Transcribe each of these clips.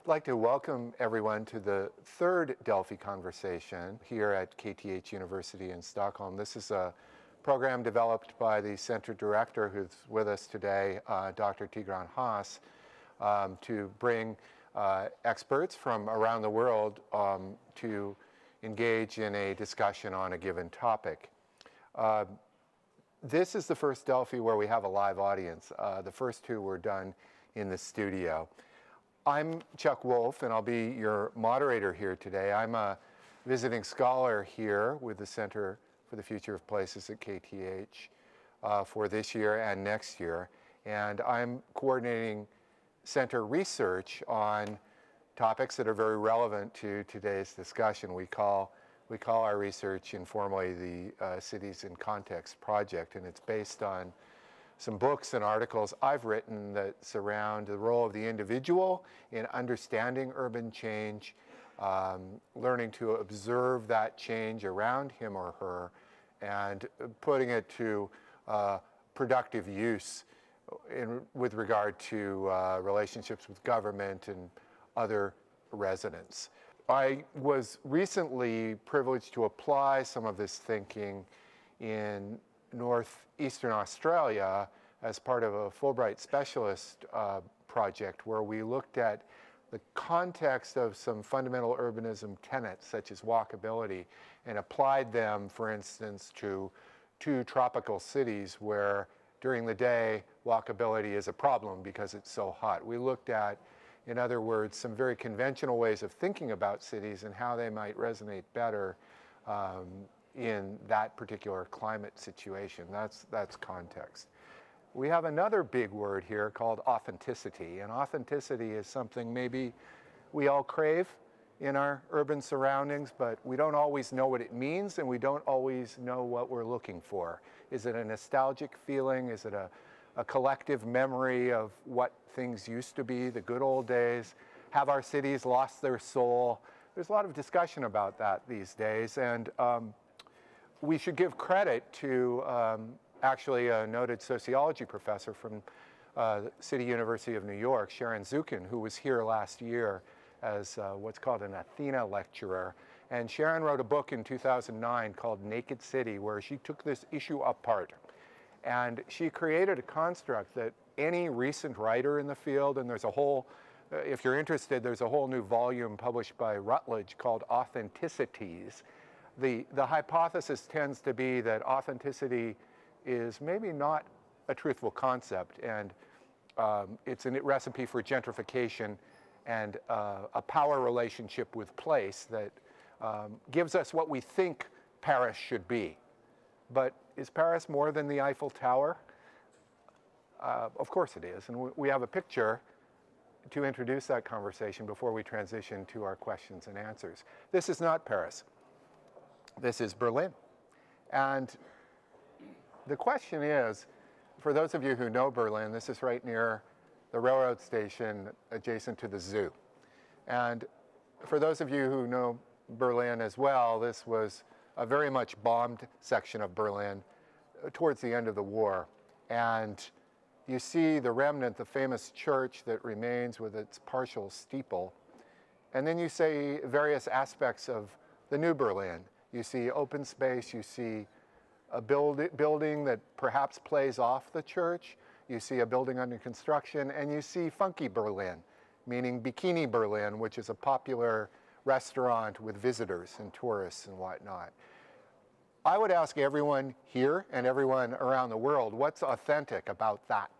I'd like to welcome everyone to the third Delphi Conversation here at KTH University in Stockholm. This is a program developed by the Center Director who's with us today, Dr. Tigran Haas, to bring experts from around the world to engage in a discussion on a given topic. This is the first Delphi where we have a live audience. The first two were done in the studio. I'm Chuck Wolfe, and I'll be your moderator here today. I'm a visiting scholar here with the Center for the Future of Places at KTH for this year and next year. And I'm coordinating center research on topics that are very relevant to today's discussion. We call our research informally the Cities in Context Project, and it's based on some books and articles I've written that surround the role of the individual in understanding urban change, learning to observe that change around him or her, and putting it to productive use with regard to relationships with government and other residents. I was recently privileged to apply some of this thinking in northeastern Australia as part of a Fulbright specialist project where we looked at the context of some fundamental urbanism tenets such as walkability and applied them, for instance, to two tropical cities where during the day walkability is a problem because it's so hot. We looked at, in other words, some very conventional ways of thinking about cities and how they might resonate better in that particular climate situation. That's context. We have another big word here called authenticity, and authenticity is something maybe we all crave in our urban surroundings, but we don't always know what it means, and we don't always know what we're looking for. Is it a nostalgic feeling? Is it a collective memory of what things used to be, the good old days? Have our cities lost their soul? There's a lot of discussion about that these days, and we should give credit to actually a noted sociology professor from the City University of New York, Sharon Zukin, who was here last year as what's called an Athena lecturer. And Sharon wrote a book in 2009 called Naked City, where she took this issue apart. And she created a construct that any recent writer in the field, and there's a whole, if you're interested, there's a whole new volume published by Routledge called Authenticities. The hypothesis tends to be that authenticity is maybe not a truthful concept, and it's a recipe for gentrification and a power relationship with place that gives us what we think Paris should be. But is Paris more than the Eiffel Tower? Of course it is, and we have a picture to introduce that conversation before we transition to our questions and answers. This is not Paris. This is Berlin. And the question is, for those of you who know Berlin, this is right near the railroad station adjacent to the zoo. And for those of you who know Berlin as well, this was a very much bombed section of Berlin towards the end of the war. And you see the remnant, the famous church that remains with its partial steeple. And then you see various aspects of the new Berlin. You see open space, you see a building that perhaps plays off the church, you see a building under construction, and you see funky Berlin, meaning Bikini Berlin, which is a popular restaurant with visitors and tourists and whatnot. I would ask everyone here and everyone around the world, what's authentic about that?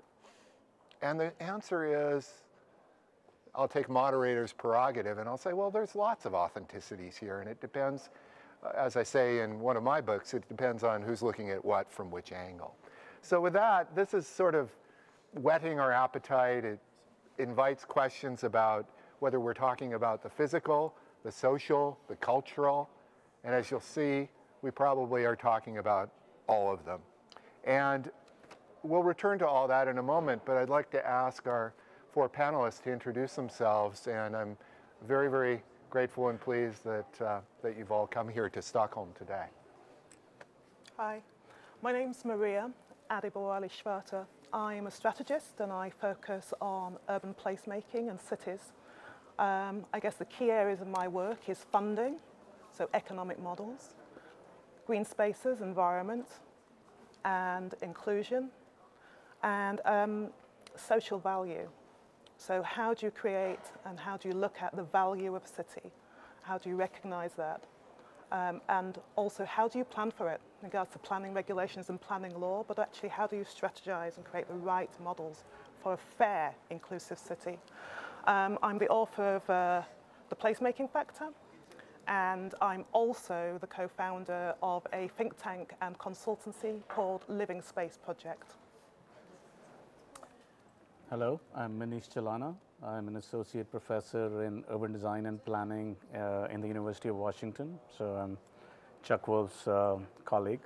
And the answer is, I'll take moderator's prerogative and I'll say, well, there's lots of authenticities here, and it depends. As I say in one of my books, it depends on who's looking at what from which angle. So with that, this is sort of whetting our appetite. It invites questions about whether we're talking about the physical, the social, the cultural, and as you'll see, we probably are talking about all of them. And we'll return to all that in a moment, but I'd like to ask our four panelists to introduce themselves, and I'm very, very grateful and pleased that, that you've all come here to Stockholm today. Hi, my name's Maria Adebowale-Schwarte. I'm a strategist and I focus on urban placemaking and cities. I guess the key areas of my work is funding, so economic models, green spaces, environment, and inclusion, and social value. So how do you create and how do you look at the value of a city? How do you recognize that? And also, how do you plan for it in regards to planning regulations and planning law, but actually how do you strategize and create the right models for a fair, inclusive city? I'm the author of The Placemaking Factor, and I'm also the co-founder of a think tank and consultancy called Living Space Project. Hello, I'm Manish, Chalana. I'm an associate professor in urban design and planning in the University of Washington. So I'm Chuck Wolfe's colleague.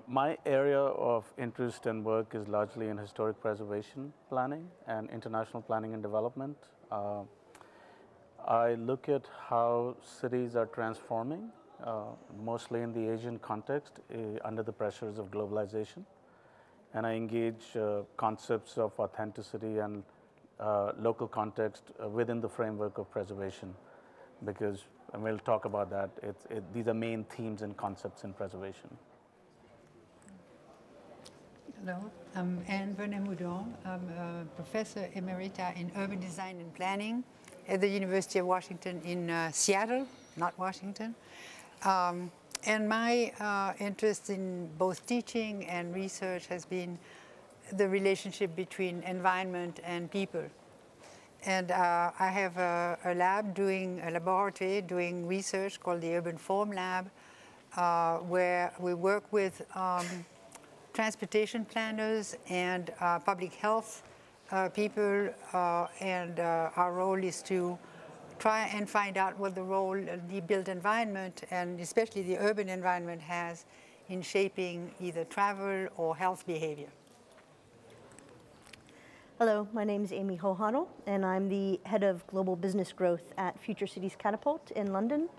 My area of interest and work is largely in historic preservation planning and international planning and development. I look at how cities are transforming, mostly in the Asian context, under the pressures of globalization. And I engage concepts of authenticity and local context within the framework of preservation, because, and we'll talk about that, these are main themes and concepts in preservation. Hello, I'm Vernez Moudon. I'm a professor emerita in urban design and planning at the University of Washington in Seattle, not Washington. And my interest in both teaching and research has been the relationship between environment and people. And I have a laboratory doing research called the Urban Form Lab, where we work with transportation planners and public health people, and our role is to try and find out what the role the built environment, and especially the urban environment, has in shaping either travel or health behavior. Hello, my name is Amy Hochadel, and I'm the head of global business growth at Future Cities Catapult in London.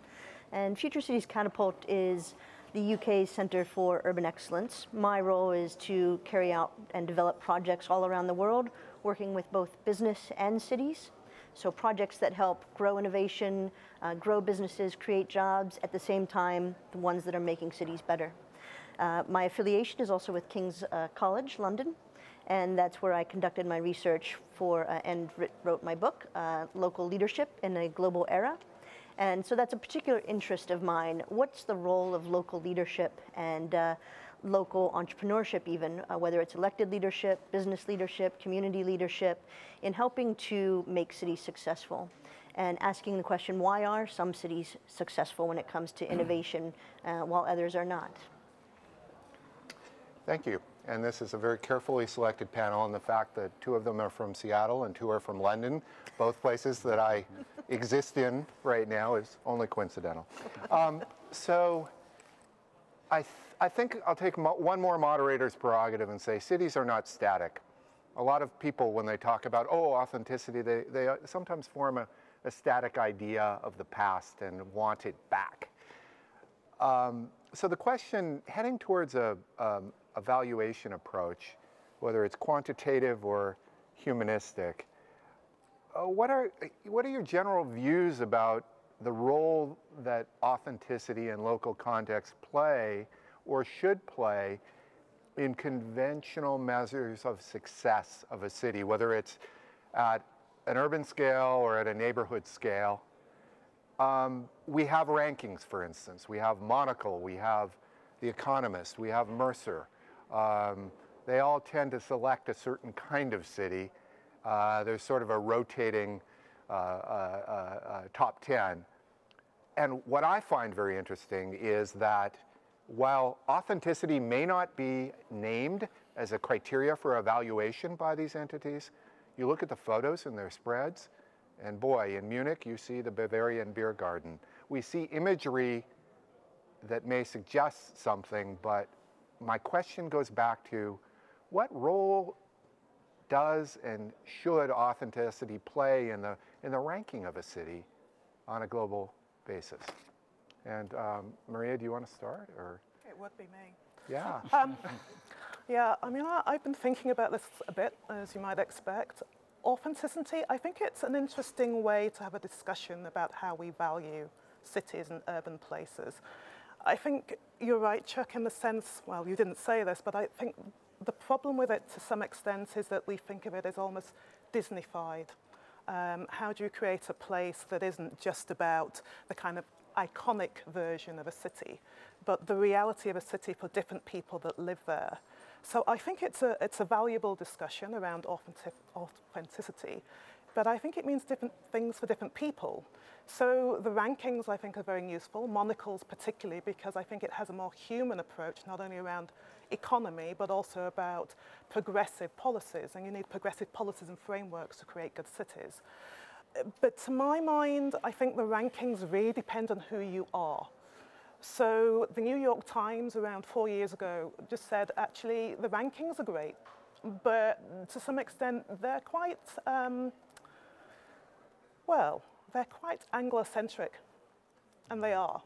And Future Cities Catapult is the UK's Centre for Urban Excellence. My role is to carry out and develop projects all around the world, working with both business and cities. So projects that help grow innovation, grow businesses, create jobs, at the same time, the ones that are making cities better. My affiliation is also with King's College, London, and that's where I conducted my research for and wrote my book, Local Leadership in a Global Era. And so that's a particular interest of mine. What's the role of local leadership and local entrepreneurship even, whether it's elected leadership, business leadership, community leadership, in helping to make cities successful? And asking the question, why are some cities successful when it comes to innovation while others are not? Thank you. And this is a very carefully selected panel, and the fact that two of them are from Seattle and two are from London, both places that I exist in right now, is only coincidental. So I think I'll take one more moderator's prerogative and say cities are not static. A lot of people, when they talk about, authenticity, they sometimes form a static idea of the past and want it back. So the question, heading towards a evaluation approach, whether it's quantitative or humanistic, what are your general views about the role that authenticity and local context play or should play in conventional measures of success of a city, whether it's at an urban scale or at a neighborhood scale? We have rankings, for instance. We have Monocle, we have The Economist, we have Mercer. They all tend to select a certain kind of city. There's sort of a rotating top 10. And what I find very interesting is that while authenticity may not be named as a criteria for evaluation by these entities, you look at the photos and their spreads, and boy, in Munich, you see the Bavarian beer garden. We see imagery that may suggest something, but my question goes back to what role does and should authenticity play in the ranking of a city on a global basis? And Maria, do you want to start, or? It would be me. Yeah. Yeah, I mean, I've been thinking about this a bit, as you might expect. Authenticity, I think it's an interesting way to have a discussion about how we value cities and urban places. I think you're right, Chuck, in the sense, well, you didn't say this, but I think the problem with it to some extent is that we think of it as almost Disneyfied. How do you create a place that isn't just about the kind of iconic version of a city, but the reality of a city for different people that live there? So I think it's a valuable discussion around authenticity, but I think it means different things for different people. So the rankings, I think, are very useful, monocles particularly, because I think it has a more human approach, not only around economy, but also about progressive policies, and you need progressive policies and frameworks to create good cities. But to my mind, I think the rankings really depend on who you are. So the New York Times around 4 years ago just said, actually, the rankings are great, but to some extent, they're quite, well, they're quite Anglo-centric, and they are.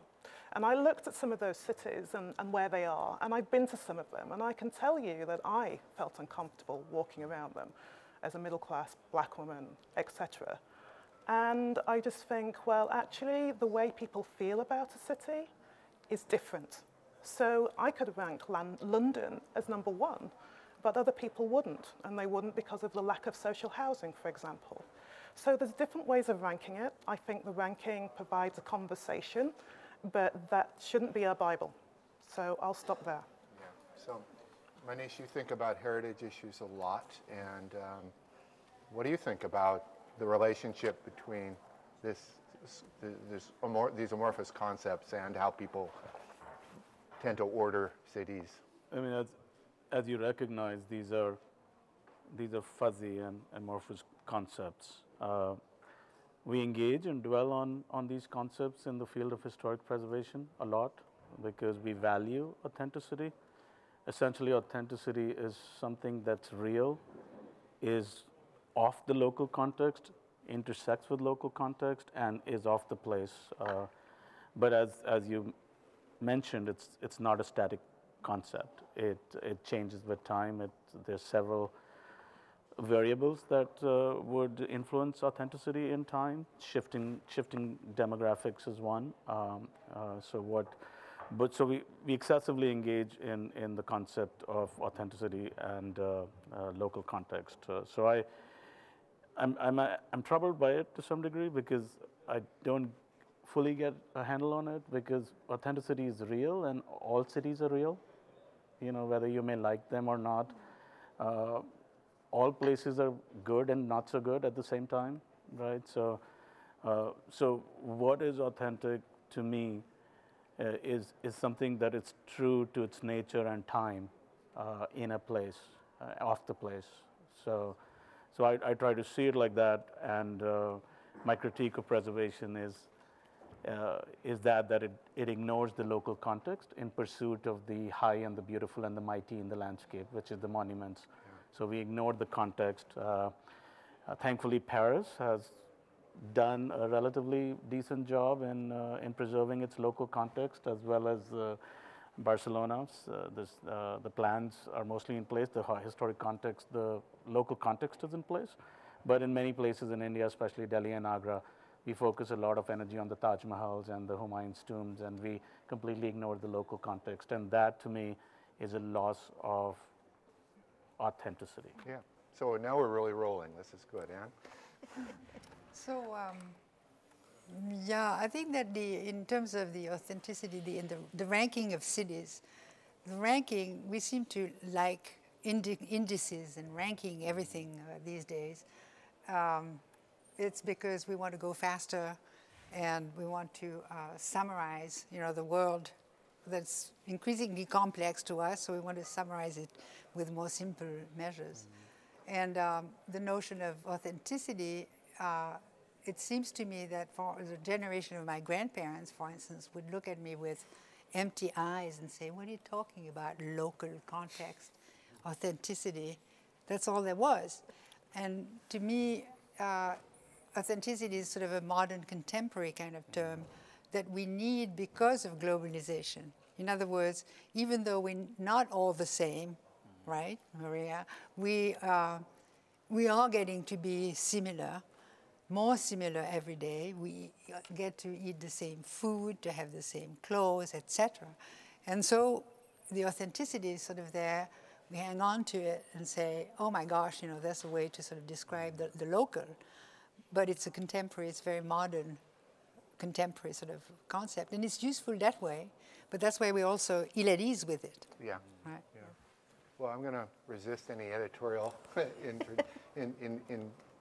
And I looked at some of those cities and where they are, and I've been to some of them, and I can tell you that I felt uncomfortable walking around them as a middle-class black woman, etc. And I just think, well, actually, the way people feel about a city is different. So I could rank London as number 1, but other people wouldn't, and they wouldn't because of the lack of social housing, for example. So there's different ways of ranking it. I think the ranking provides a conversation, but that shouldn't be our Bible. So I'll stop there. Yeah. So, Manish, you think about heritage issues a lot, and what do you think about the relationship between these amorphous concepts and how people tend to order cities? I mean, as you recognize, these are fuzzy and amorphous concepts. We engage and dwell on these concepts in the field of historic preservation a lot because we value authenticity. Essentially, authenticity is something that's real, is of the local context, intersects with local context, and is of the place. But as you mentioned, it's not a static concept. It changes with time. There's several variables that would influence authenticity in time. Shifting demographics is one. So we excessively engage in the concept of authenticity and local context. So I'm troubled by it to some degree because I don't fully get a handle on it, because authenticity is real and all cities are real, whether you may like them or not. All places are good and not so good at the same time, right? So what is authentic to me is something that is true to its nature and time in a place, off the place. So I try to see it like that, and my critique of preservation is that it ignores the local context in pursuit of the high and the beautiful and the mighty in the landscape, which is the monuments. So we ignored the context. Thankfully, Paris has done a relatively decent job in preserving its local context, as well as Barcelona. The plans are mostly in place. The historic context, the local context is in place. But in many places in India, especially Delhi and Agra, we focus a lot of energy on the Taj Mahals and the Humayun's tombs, and we completely ignore the local context. And that, to me, is a loss of authenticity. Yeah. So now we're really rolling. This is good, Anne? So, yeah, I think that in terms of the authenticity, the ranking of cities, we seem to like indices and ranking everything these days. It's because we want to go faster and we want to summarize, the world that's increasingly complex to us, so we want to summarize it with more simple measures. And the notion of authenticity, it seems to me that for the generation of my grandparents, for instance, would look at me with empty eyes and say, what are you talking about? Local context, authenticity, that's all there was. And to me, authenticity is sort of a modern contemporary kind of term that we need because of globalization. In other words, even though we're not all the same, right, Maria, we we are getting to be similar, more similar every day. We get to eat the same food, to have the same clothes, etc. And so the authenticity is sort of there. We hang on to it and say, oh my gosh, you know, that's a way to sort of describe the local. But it's a contemporary, it's very modern, contemporary sort of concept. And it's useful that way, but that's why we're also ill at ease with it. Yeah. Right? Yeah. Well, I'm going to resist any editorial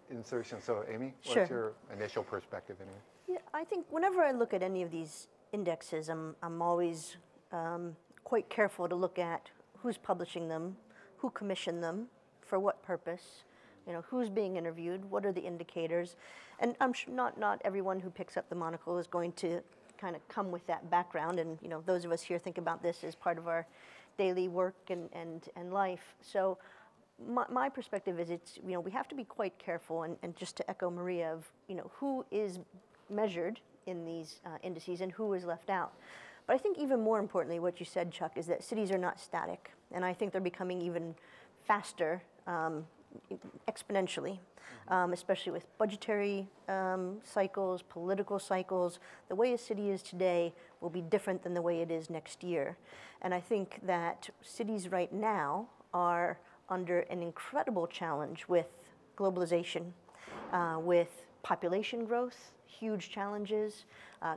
insertion. So, Amy, Sure. what's your initial perspective anyway? Yeah, I think whenever I look at any of these indexes, I'm always quite careful to look at who's publishing them, who commissioned them, for what purpose, you know, who's being interviewed, what are the indicators, and I'm sure not everyone who picks up the monocle is going to kind of come with that background, and you know, those of us here think about this as part of our daily work and life. So my perspective is it's, you know, we have to be quite careful, and just to echo Maria, of, you know, who is measured in these indices and who is left out. But I think even more importantly, what you said, Chuck, is that cities are not static, and I think they're becoming even faster exponentially, especially with budgetary cycles, political cycles. The way a city is today will be different than the way it is next year. And I think that cities right now are under an incredible challenge with globalization, with population growth, huge challenges,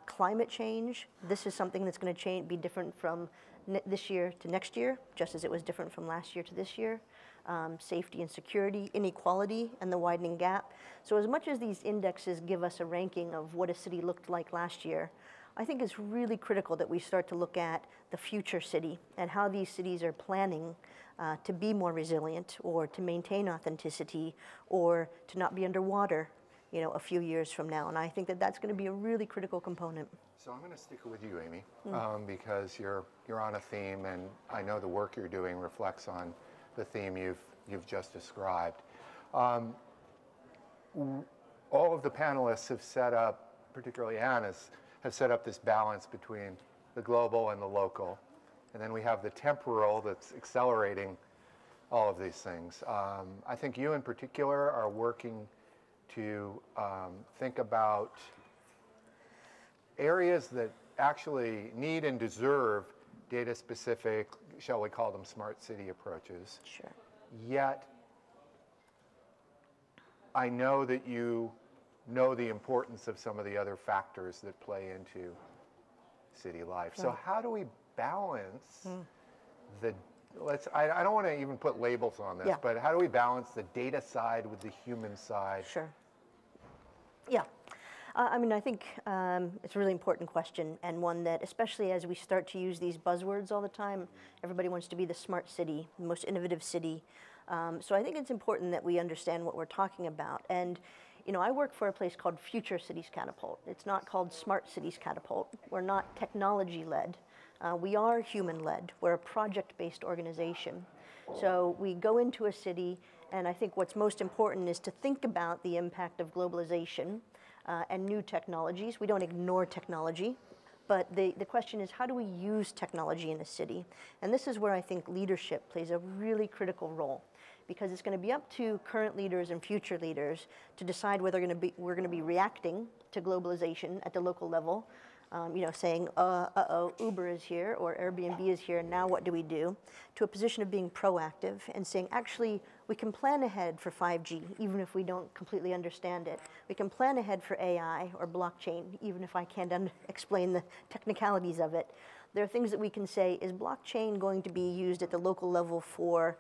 climate change. This is something that's going to be different from this year to next year, just as it was different from last year to this year. Safety and security, inequality, and the widening gap. So as much as these indexes give us a ranking of what a city looked like last year, I think it's really critical that we start to look at the future city and how these cities are planning to be more resilient, or to maintain authenticity, or to not be underwater, you know, a few years from now. And I think that that's going to be a really critical component. So I'm going to stick with you, Amy, because you're on a theme, and I know the work you're doing reflects on the theme you've just described. All of the panelists have set up, particularly Anne, have set up this balance between the global and the local. And then we have the temporal that's accelerating all of these things. I think you in particular are working to think about areas that actually need and deserve data-specific, shall we call them smart city approaches. Sure. Yet, I know that you know the importance of some of the other factors that play into city life. So how do we balance the, I don't want to even put labels on this, but how do we balance the data side with the human side? Sure. Yeah. I mean, I think it's a really important question, and one that, especially as we start to use these buzzwords all the time, everybody wants to be the smart city, the most innovative city. So I think it's important that we understand what we're talking about. And, you know, I work for a place called Future Cities Catapult. It's not called Smart Cities Catapult. We're not technology-led. We are human-led. We're a project-based organization. So we go into a city, and I think what's most important is to think about the impact of globalization and new technologies. We don't ignore technology, but the question is, how do we use technology in a city? And this is where I think leadership plays a really critical role, because it's going to be up to current leaders and future leaders to decide whether we're going to be reacting to globalization at the local level, you know, saying, uh-oh, Uber is here or Airbnb is here, and now what do we do? To a position of being proactive and saying, actually, we can plan ahead for 5G, even if we don't completely understand it. We can plan ahead for AI or blockchain, even if I can't explain the technicalities of it. There are things that we can say, is blockchain going to be used at the local level for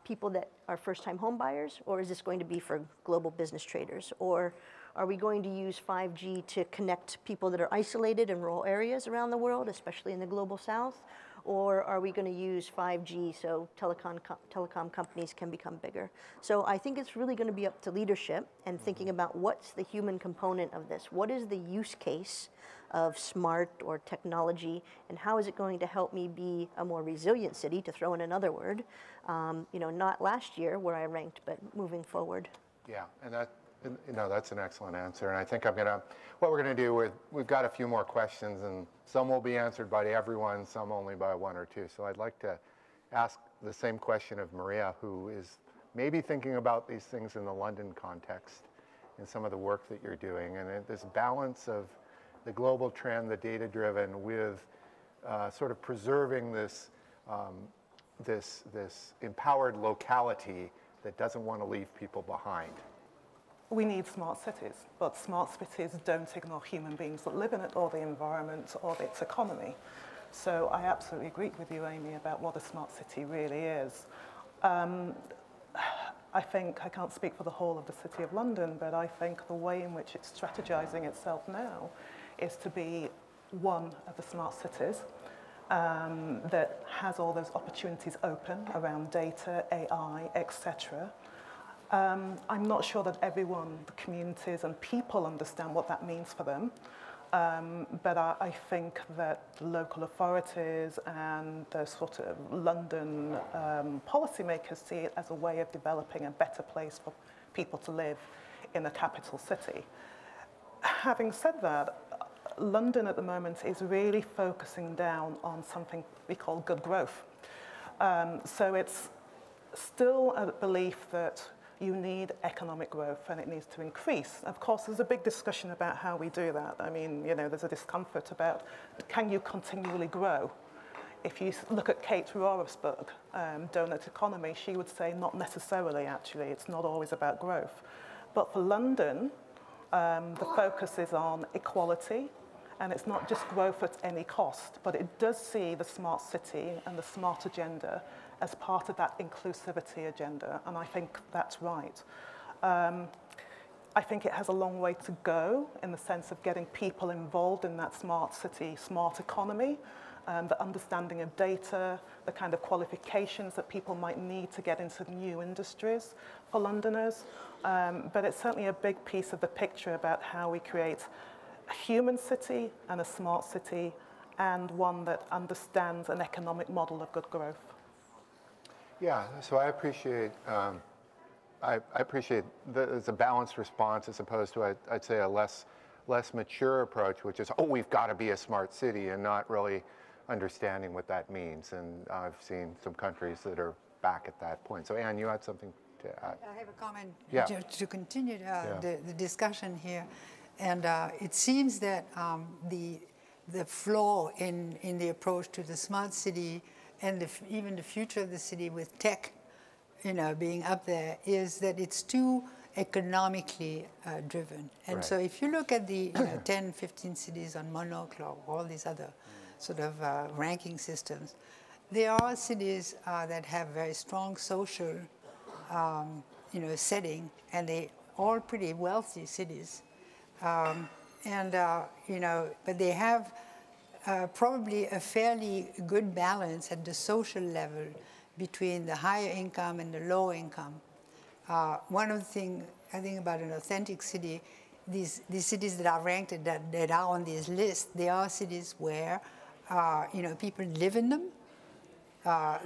people that are first-time home buyers, or is this going to be for global business traders? Or are we going to use 5G to connect people that are isolated in rural areas around the world, especially in the global south? Or are we going to use 5G so telecom companies can become bigger? So I think it's really going to be up to leadership and thinking about what's the human component of this. What is the use case of smart or technology, and how is it going to help me be a more resilient city, to throw in another word, you know, not last year where I ranked, but moving forward. Yeah, and that, you know, that's an excellent answer. And I think what we're going to do, we've got a few more questions, and some will be answered by everyone, some only by one or two. So I'd like to ask the same question of Maria, who is maybe thinking about these things in the London context in some of the work that you're doing, and this balance of the global trend, the data-driven, with sort of preserving this, this empowered locality that doesn't want to leave people behind. We need smart cities, but smart cities don't ignore human beings that live in it, or the environment, or its economy. So I absolutely agree with you, Amy, about what a smart city really is. I think, I can't speak for the whole of the City of London, but I think the way in which it's strategizing itself now is to be one of the smart cities that has all those opportunities open around data, AI, etc. I'm not sure that everyone, the communities and people understand what that means for them. But I think that local authorities and the sort of London policymakers see it as a way of developing a better place for people to live in the capital city. Having said that, London at the moment is really focusing down on something we call good growth. So it's still a belief that you need economic growth and it needs to increase. Of course, there's a big discussion about how we do that. I mean, you know, there's a discomfort about, can you continually grow? If you look at Kate Rohrsburg, Donut Economy, she would say not necessarily, actually. It's not always about growth. But for London, the focus is on equality, and it's not just growth at any cost, but it does see the smart city and the smart agenda as part of that inclusivity agenda, and I think that's right. I think it has a long way to go in the sense of getting people involved in that smart city, smart economy, the understanding of data, the kind of qualifications that people might need to get into new industries for Londoners. But it's certainly a big piece of the picture about how we create a human city and a smart city, and one that understands an economic model of good growth. Yeah, so I appreciate it's a balanced response as opposed to, I'd say, a less mature approach, which is, oh, we've got to be a smart city, and not really understanding what that means. And I've seen some countries that are back at that point. So Anne, you had something to add? I have a comment Yeah. to continue the discussion here. And it seems that the flaw in the approach to the smart city and even the future of the city with tech, you know, being up there, is that it's too economically driven. And Right. so if you look at the 10, 15 cities on Monocle or all these other sort of ranking systems, there are cities that have very strong social, setting, and they all pretty wealthy cities. But they have probably a fairly good balance at the social level between the higher income and the low income. One of the things I think about an authentic city, these cities that are ranked, that are on this list, they are cities where people live in them.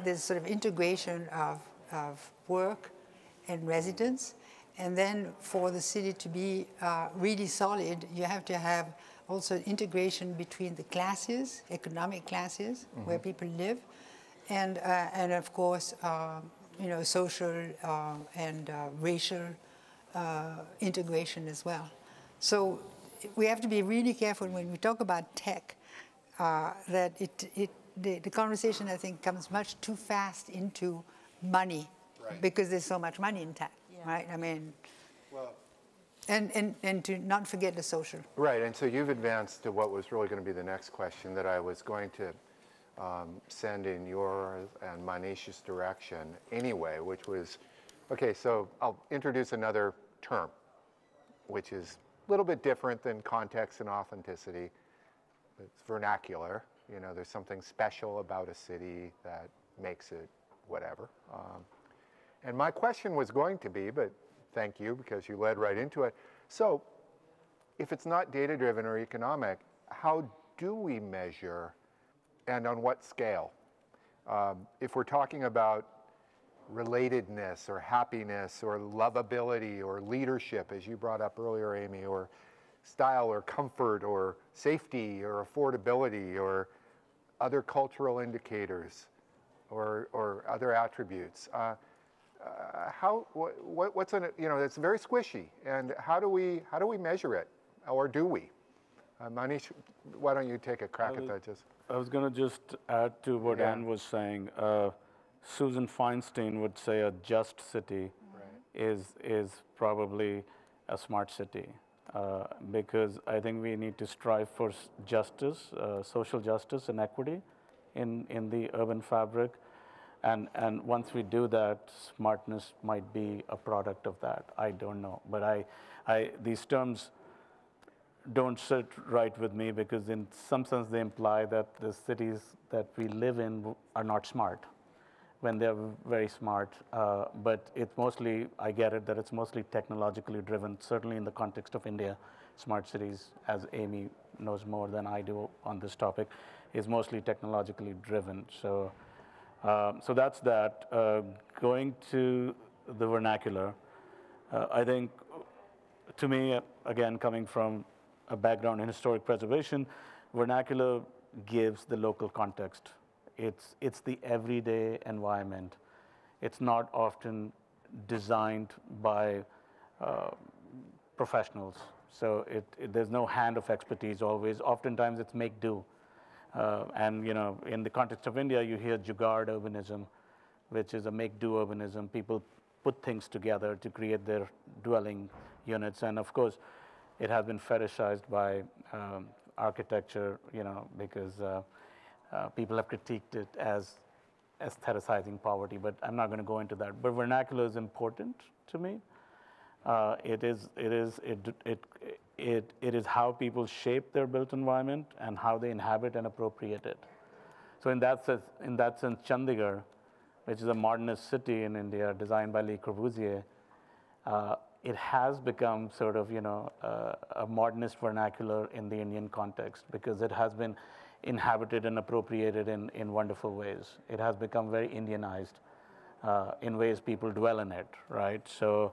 There's sort of integration of work and residence. And then for the city to be really solid, you have to have also integration between the classes, economic classes, where people live, and of course, social and racial integration as well. So we have to be really careful when we talk about tech, that the conversation, I think, comes much too fast into money, right, because there's so much money in tech. Right, I mean, well, and to not forget the social. Right, and so you've advanced to what was really going to be the next question that I was going to send in your and Manish's direction anyway, which was, okay, so I'll introduce another term, which is a little bit different than context and authenticity. It's vernacular. You know, there's something special about a city that makes it whatever. And my question was going to be, but thank you because you led right into it. So if it's not data-driven or economic, how do we measure and on what scale? If we're talking about relatedness or happiness or lovability or leadership, as you brought up earlier, Amy, or style or comfort or safety or affordability or other cultural indicators or other attributes, what's in it? You know, it's very squishy. And how do we measure it, or do we? Manish, why don't you take a crack at that? I was going to just add to what Anne was saying. Susan Feinstein would say a just city is probably a smart city, because I think we need to strive for justice, social justice and equity in the urban fabric. And once we do that, smartness might be a product of that. I don't know. But these terms don't sit right with me, because in some sense they imply that the cities that we live in are not smart, when they're very smart. But it's mostly, I get it, that it's mostly technologically driven, certainly in the context of India. Smart cities, as Amy knows more than I do on this topic, is mostly technologically driven. So that's that. Going to the vernacular, I think, to me, again, coming from a background in historic preservation, vernacular gives the local context. It's the everyday environment. It's not often designed by professionals. So there's no hand of expertise always. Oftentimes it's make do. And you know, in the context of India, you hear jugaad urbanism, which is a make do urbanism. People put things together to create their dwelling units. And of course, it has been fetishized by architecture, you know, because people have critiqued it as aestheticizing poverty, but I'm not going to go into that. But vernacular is important to me. It is how people shape their built environment and how they inhabit and appropriate it. So in that sense, Chandigarh, which is a modernist city in India designed by Le Corbusier, it has become sort of, you know, a modernist vernacular in the Indian context, because it has been inhabited and appropriated in wonderful ways. It has become very Indianized in ways people dwell in it, right? So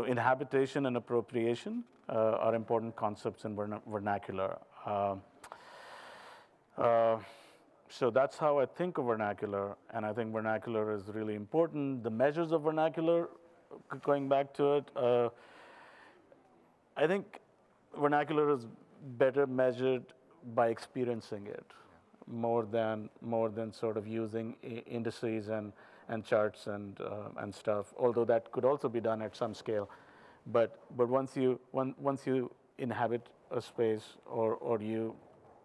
inhabitation and appropriation are important concepts in vernacular. So that's how I think of vernacular, and I think vernacular is really important. The measures of vernacular, going back to it, I think vernacular is better measured by experiencing it, more than sort of using indices and charts and stuff. Although that could also be done at some scale, but once you inhabit a space, or you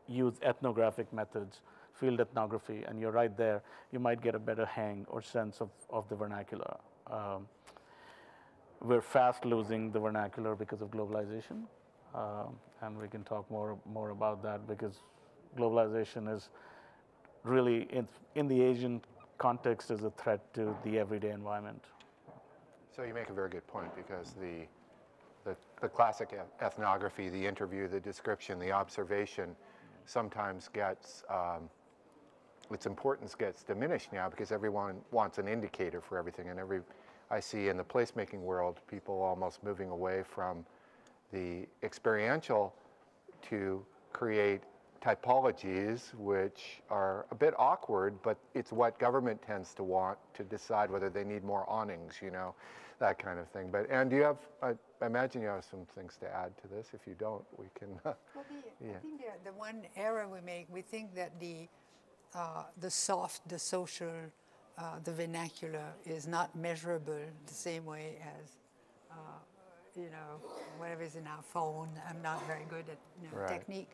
use ethnographic methods, field ethnography, and you're right there, you might get a better hang or sense of the vernacular. We're fast losing the vernacular because of globalization, and we can talk more about that, because globalization is really, in the Asian context, is a threat to the everyday environment. So you make a very good point, because the classic ethnography, the interview, the description, the observation, sometimes gets, its importance gets diminished now, because everyone wants an indicator for everything, and I see in the placemaking world people almost moving away from the experiential to create typologies, which are a bit awkward, but it's what government tends to want to decide whether they need more awnings, you know, that kind of thing. But Anne, do you have, I imagine you have some things to add to this. If you don't, we can. Well, I think the one error we make, we think that the soft, the social, the vernacular is not measurable the same way as, you know, whatever is in our phone. I'm not very good at, you know, technique,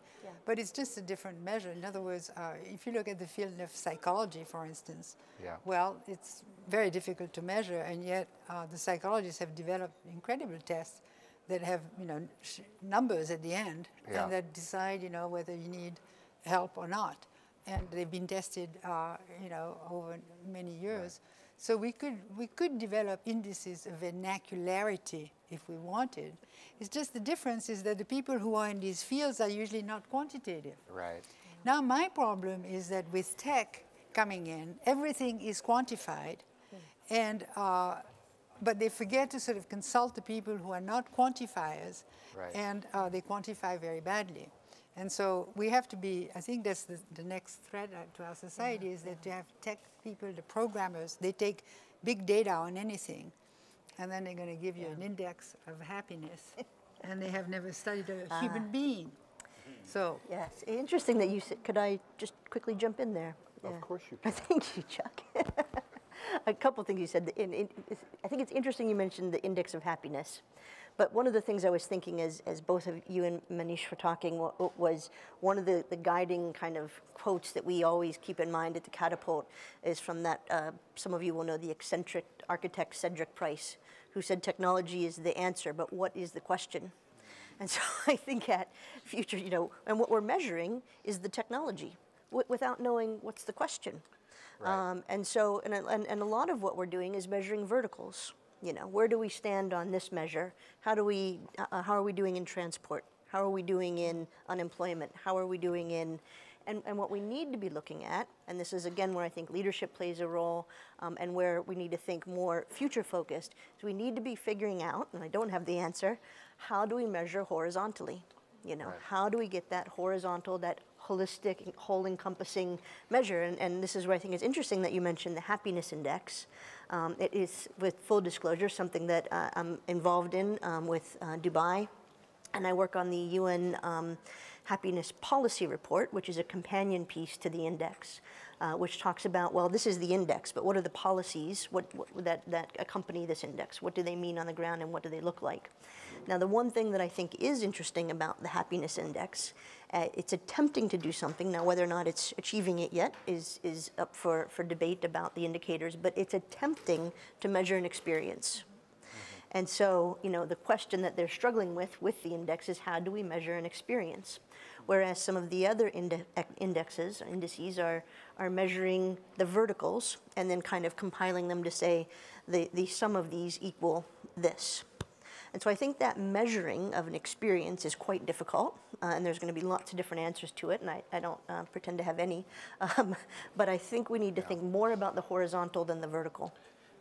but it's just a different measure. In other words, if you look at the field of psychology, for instance, well, it's very difficult to measure, and yet the psychologists have developed incredible tests that have, you know, numbers at the end, and that decide, you know, whether you need help or not. And they've been tested, you know, over many years. So we could develop indices of vernacularity if we wanted. It's just the difference is that the people who are in these fields are usually not quantitative. Right. Now my problem is that with tech coming in, everything is quantified, and but they forget to sort of consult the people who are not quantifiers, and they quantify very badly. And so we have to be, I think that's the next threat to our society, is that to have tech people, the programmers, they take big data on anything, and then they're going to give you an index of happiness, and they have never studied a human being. So Yes, interesting that you said, could I just quickly jump in there? Of course you can. Thank you, Chuck. A couple things you said. I think it's interesting you mentioned the index of happiness. But one of the things I was thinking as both of you and Manish were talking was one of the guiding kind of quotes that we always keep in mind at the Catapult is from that, some of you will know the eccentric architect Cedric Price, who said technology is the answer, but what is the question? And so I think at Future, and what we're measuring is the technology without knowing what's the question. Right. And a lot of what we're doing is measuring verticals. Where do we stand on this measure? How are we doing in transport? How are we doing in unemployment? How are we doing in, and what we need to be looking at, and this is again where I think leadership plays a role, and where we need to think more future focused, is we need to be figuring out, and I don't have the answer, how do we measure horizontally? Right. How do we get that horizontal, that holistic, whole-encompassing measure? And this is where I think it's interesting that you mentioned the happiness index. It is, with full disclosure, something that I'm involved in with Dubai, and I work on the UN Happiness Policy Report, which is a companion piece to the index, which talks about, well, this is the index, but what are the policies that accompany this index? What do they mean on the ground, and what do they look like? Now, the one thing that I think is interesting about the happiness index, it's attempting to do something. Now, whether or not it's achieving it yet is up for debate about the indicators, but it's attempting to measure an experience. And so, the question that they're struggling with the index is, how do we measure an experience? Whereas some of the other indices are measuring the verticals and then kind of compiling them to say the sum of these equal this. And so I think that measuring of an experience is quite difficult, and there's going to be lots of different answers to it, and I don't pretend to have any. But I think we need to think more about the horizontal than the vertical.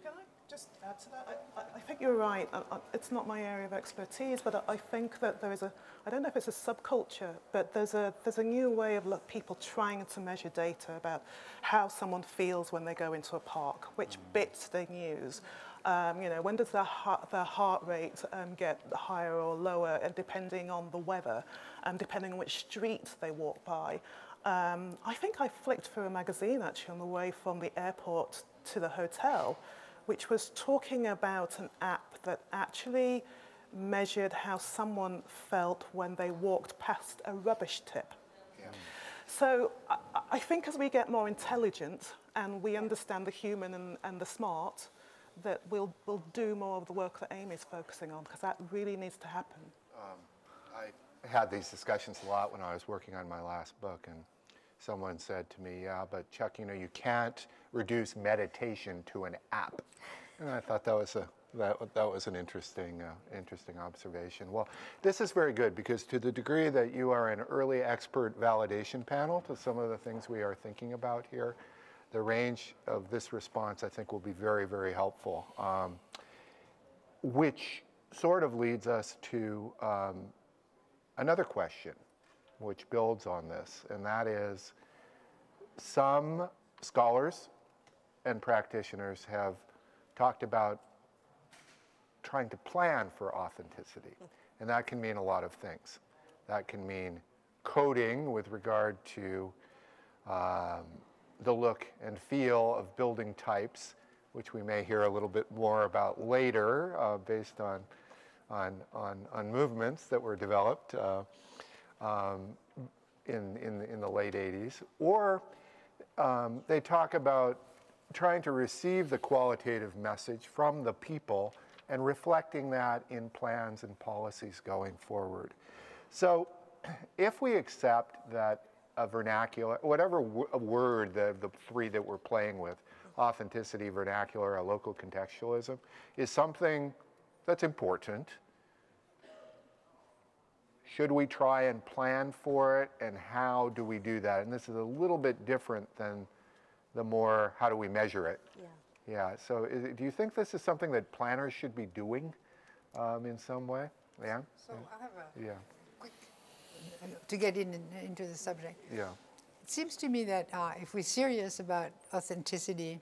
Can I just add to that? I think you're right. It's not my area of expertise, but I think that there is I don't know if it's a subculture, but there's a new way of people trying to measure data about how someone feels when they go into a park, which bits they use. When does their heart rate get higher or lower, and depending on the weather, and depending on which street they walk by. I think I flicked through a magazine actually on the way from the airport to the hotel, which was talking about an app that actually measured how someone felt when they walked past a rubbish tip. Yeah. So I think as we get more intelligent and we understand the human and the smart, that we'll do more of the work that Amy's focusing on, because that really needs to happen. I had these discussions a lot when I was working on my last book, and someone said to me, yeah, but Chuck, you can't reduce meditation to an app. And I thought that was an interesting observation. Well, this is very good, because to the degree that you are an early expert validation panel to some of the things we are thinking about here, the range of this response, I think, will be very, very helpful, which sort of leads us to another question, which builds on this, and that is, some scholars and practitioners have talked about trying to plan for authenticity, and that can mean a lot of things. That can mean coding with regard to the look and feel of building types, which we may hear a little bit more about later, based on movements that were developed in the late 80s. Or they talk about trying to receive the qualitative message from the people and reflecting that in plans and policies going forward. So if we accept that a vernacular, whatever word, the three that we're playing with, authenticity, vernacular, a local contextualism, is something that's important, should we try and plan for it, and how do we do that? And this is a little bit different than the more, how do we measure it? Yeah. Yeah, so do you think this is something that planners should be doing in some way? Yeah? So I have a Yeah. quick, to get into the subject. Yeah. It seems to me that if we're serious about authenticity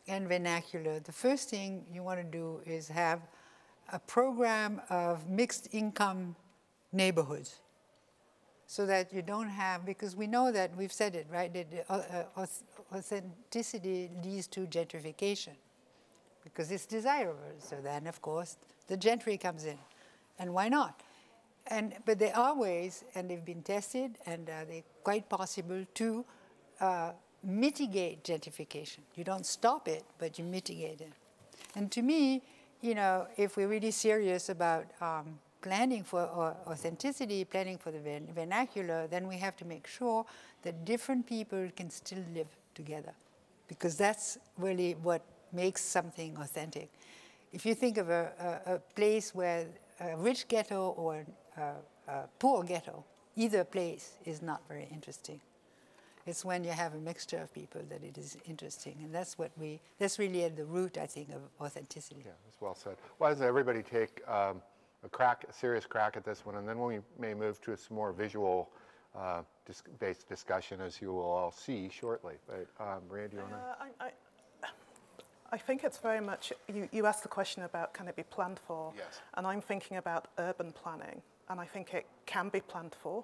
and vernacular, the first thing you want to do is have a program of mixed income neighborhoods, so that you don't have, because we know that, we've said it, right, that authenticity leads to gentrification, because it's desirable. So then, of course, the gentry comes in. And why not? But there are ways, and they've been tested, and they're quite possible to mitigate gentrification. You don't stop it, but you mitigate it. And to me, you know, if we're really serious about planning for authenticity, planning for the vernacular, then we have to make sure that different people can still live together, because that's really what makes something authentic. If you think of a place where a rich ghetto or a poor ghetto, either place is not very interesting. It's when you have a mixture of people that it is interesting, and that's really at the root, I think, of authenticity. Yeah, that's well said. Why doesn't everybody take a serious crack at this one, and then we may move to some more visual based discussion, as you will all see shortly. But Maria, do you want to? I think it's very much, you asked the question about can it be planned for? Yes. And I'm thinking about urban planning, and I think it can be planned for,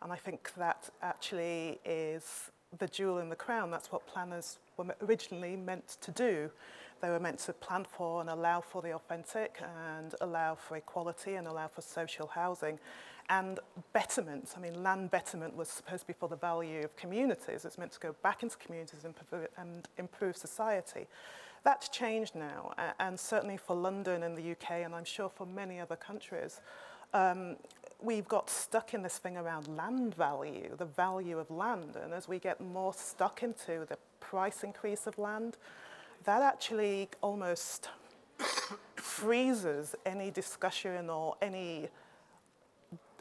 and I think that actually is the jewel in the crown. That's what planners were originally meant to do. They were meant to plan for and allow for the authentic, and allow for equality, and allow for social housing. And betterment, I mean, land betterment was supposed to be for the value of communities. It's meant to go back into communities and improve society. That's changed now, and certainly for London and the UK, and I'm sure for many other countries, we've got stuck in this thing around land value, the value of land, and as we get more stuck into the price increase of land, that actually almost freezes any discussion or any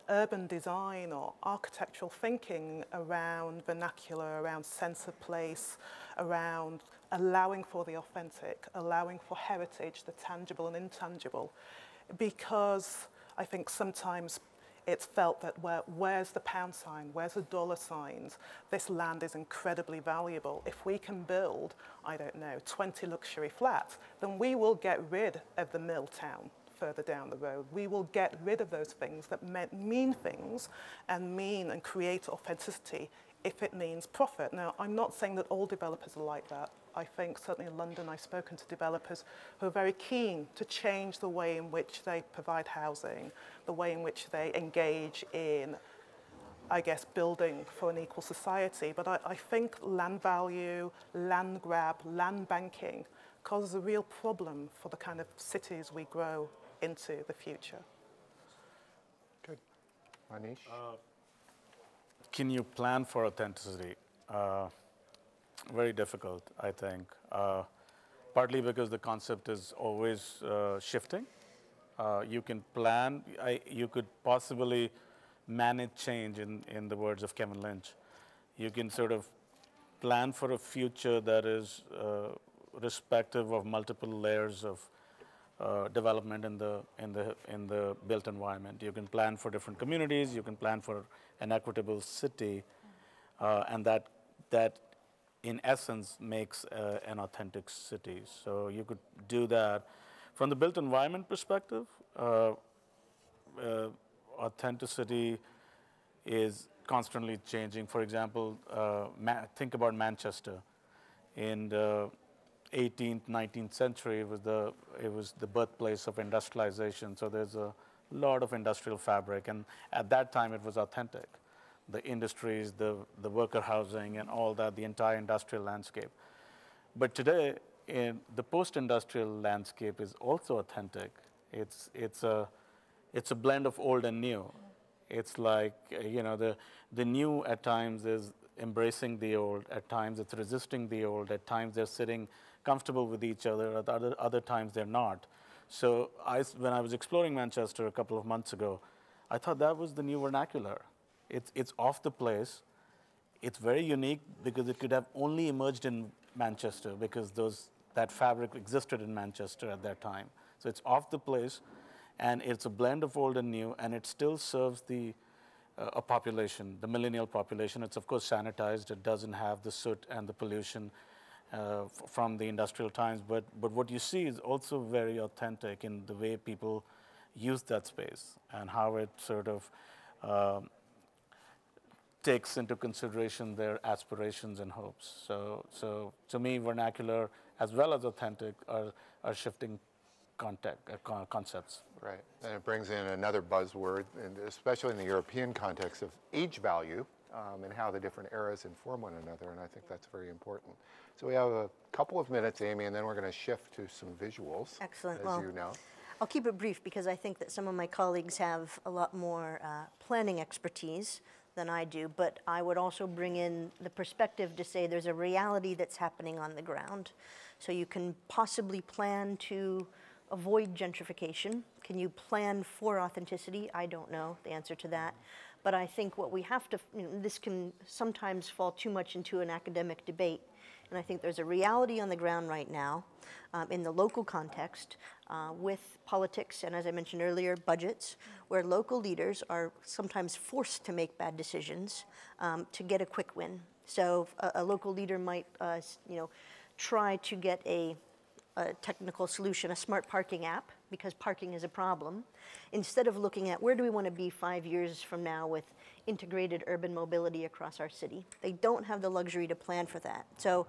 urban design or architectural thinking around vernacular, around sense of place, around allowing for the authentic, allowing for heritage, the tangible and intangible, because I think sometimes it's felt that where's the pound sign, where's the dollar signs? This land is incredibly valuable. If we can build, I don't know, 20 luxury flats, then we will get rid of the mill town further down the road. We will get rid of those things that mean things and create authenticity if it means profit. Now, I'm not saying that all developers are like that. I think certainly in London, I've spoken to developers who are very keen to change the way in which they provide housing, the way in which they engage in, I guess, building for an equal society. But I think land value, land grab, land banking causes a real problem for the kind of cities we grow into the future. Good. Manish? Can you plan for authenticity? Very difficult, I think. Partly because the concept is always shifting. You can plan, you could possibly manage change, in the words of Kevin Lynch. You can sort of plan for a future that is respective of multiple layers of development in the built environment. You can plan for different communities. You can plan for an equitable city, and that in essence makes an authentic city. So you could do that. From the built environment perspective, authenticity is constantly changing. For example, think about Manchester. In the 18th, 19th century, it was the birthplace of industrialization. So there's a lot of industrial fabric, and at that time it was authentic. The industries, the worker housing, and all that, the entire industrial landscape. But today, in the post-industrial landscape is also authentic. It's a blend of old and new. It's like, you know, the new at times is embracing the old. At times it's resisting the old. At times they're sitting comfortable with each other. At other times they're not. So when I was exploring Manchester a couple of months ago, I thought that was the new vernacular. It's off the place. It's very unique because it could have only emerged in Manchester because that fabric existed in Manchester at that time. So it's off the place, and it's a blend of old and new, and it still serves a population, the millennial population. It's of course sanitized. It doesn't have the soot and the pollution from the industrial times, but what you see is also very authentic in the way people use that space and how it sort of takes into consideration their aspirations and hopes. So to me, vernacular as well as authentic are shifting concepts. Right, and it brings in another buzzword, and especially in the European context of age value and how the different eras inform one another, and I think that's very important. So we have a couple of minutes, Amy, and then we're going to shift to some visuals. Excellent. As Well, you know. I'll keep it brief because I think that some of my colleagues have a lot more planning expertise than I do, but I would also bring in the perspective to say there's a reality that's happening on the ground. So you can possibly plan to avoid gentrification. Can you plan for authenticity? I don't know the answer to that. But I think what we have to, this can sometimes fall too much into an academic debate. And I think there's a reality on the ground right now in the local context with politics and, as I mentioned earlier, budgets, where local leaders are sometimes forced to make bad decisions to get a quick win. So a local leader might, try to get a technical solution, a smart parking app, because parking is a problem, instead of looking at where do we want to be 5 years from now with integrated urban mobility across our city. They don't have the luxury to plan for that. So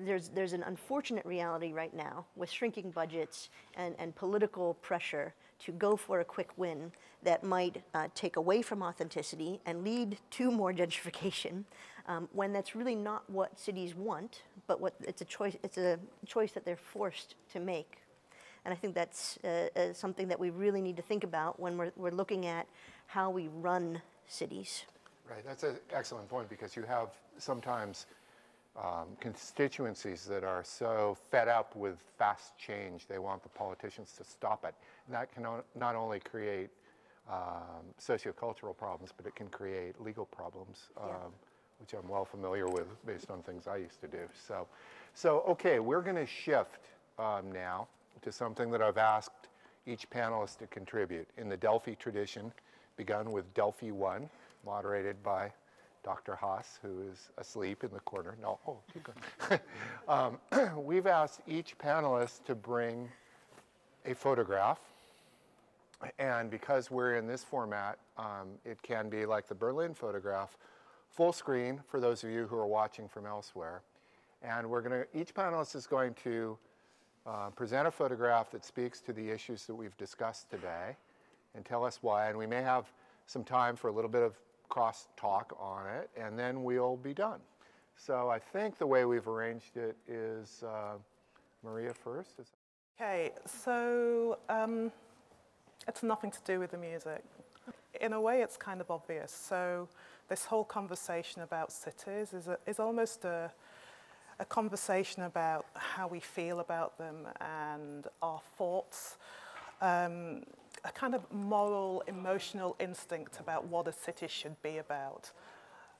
there's an unfortunate reality right now with shrinking budgets and political pressure to go for a quick win that might take away from authenticity and lead to more gentrification when that's really not what cities want, but it's a choice that they're forced to make. And I think that's something that we really need to think about when we're looking at how we run cities. Right, that's an excellent point, because you have sometimes constituencies that are so fed up with fast change, they want the politicians to stop it. And that can not only create sociocultural problems, but it can create legal problems, which I'm well familiar with based on things I used to do. So okay, we're going to shift now to something that I've asked each panelist to contribute in the Delphi tradition, begun with Delphi 1, moderated by Dr. Haas, who is asleep in the corner. No, oh, keep going. We've asked each panelist to bring a photograph. And because we're in this format, it can be like the Berlin photograph, full screen for those of you who are watching from elsewhere. And each panelist is going to present a photograph that speaks to the issues that we've discussed today and tell us why. And we may have some time for a little bit of cross-talk on it, and then we'll be done. So I think the way we've arranged it is Maria first. Okay, so it's nothing to do with the music. In a way, it's kind of obvious. So this whole conversation about cities is almost a conversation about how we feel about them and our thoughts, a kind of moral, emotional instinct about what a city should be about.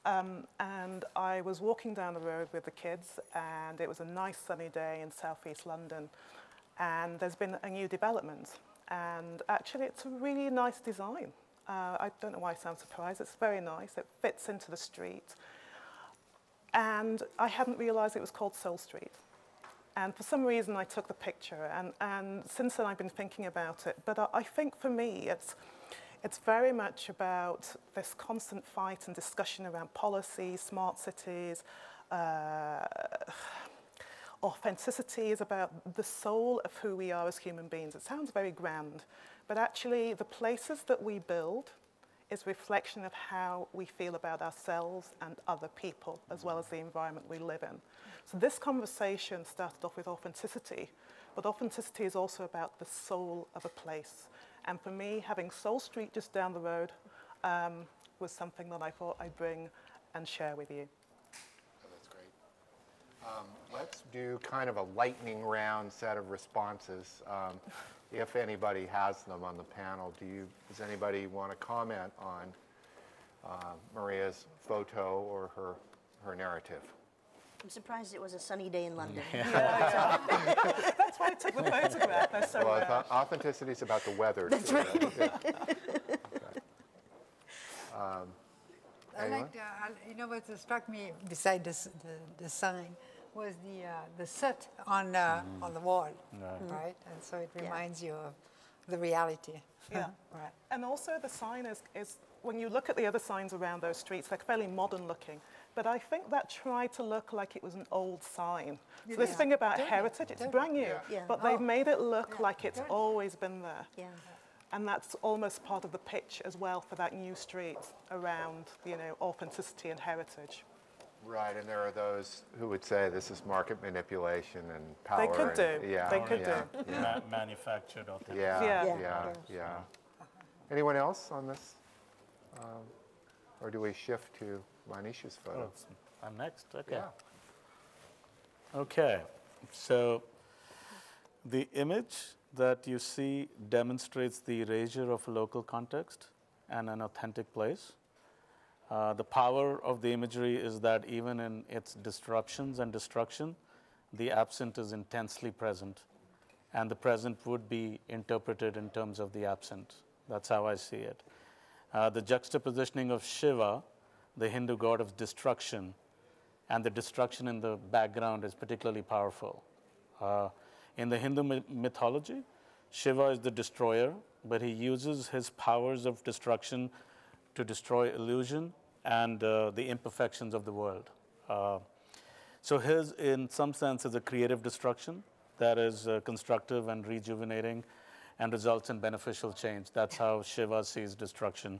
And I was walking down the road with the kids, and it was a nice sunny day in southeast London, and there's been a new development. And actually, it's a really nice design. I don't know why I sound surprised. It's very nice. It fits into the street. And I hadn't realized it was called Soul Street. And for some reason, I took the picture. And since then, I've been thinking about it. But I think for me, it's very much about this constant fight and discussion around policy, smart cities. Authenticity is about the soul of who we are as human beings. It sounds very grand. But actually, the places that we build is a reflection of how we feel about ourselves and other people, as well as the environment we live in. So this conversation started off with authenticity, but authenticity is also about the soul of a place. And for me, having Soul Street just down the road was something that I thought I'd bring and share with you. Oh, that's great. Let's do kind of a lightning round set of responses. If anybody has them on the panel, does anybody want to comment on Maria's photo or her narrative? I'm surprised it was a sunny day in London. Yeah, that's why I took the photograph. They're so well, authenticity is about the weather. That's too, right. Yeah. Okay. I like, you know what struck me beside the sign was the soot on the wall, right? And so it reminds you of the reality. Yeah. Right. And also the sign is, when you look at the other signs around those streets, they're fairly modern looking. But I think that tried to look like it was an old sign. So this thing about heritage, it's brand new, but they've made it look like it's always been there. Yeah. And that's almost part of the pitch as well for that new street around, you know, authenticity and heritage. Right, and there are those who would say this is market manipulation and power. They could do. Yeah, They could do. Yeah. Manufactured authentic. Yeah. Anyone else on this? Or do we shift to Manish's photo? I'm next. Okay. Yeah. Okay. So the image that you see demonstrates the erasure of a local context and an authentic place. The power of the imagery is that even in its disruptions and destruction, the absent is intensely present, and the present would be interpreted in terms of the absent. That's how I see it. The juxtapositioning of Shiva, the Hindu god of destruction, and the destruction in the background is particularly powerful. In the Hindu mythology, Shiva is the destroyer, but he uses his powers of destruction to destroy illusion and the imperfections of the world. So his, in some sense, is a creative destruction that is constructive and rejuvenating and results in beneficial change. That's how Shiva sees destruction.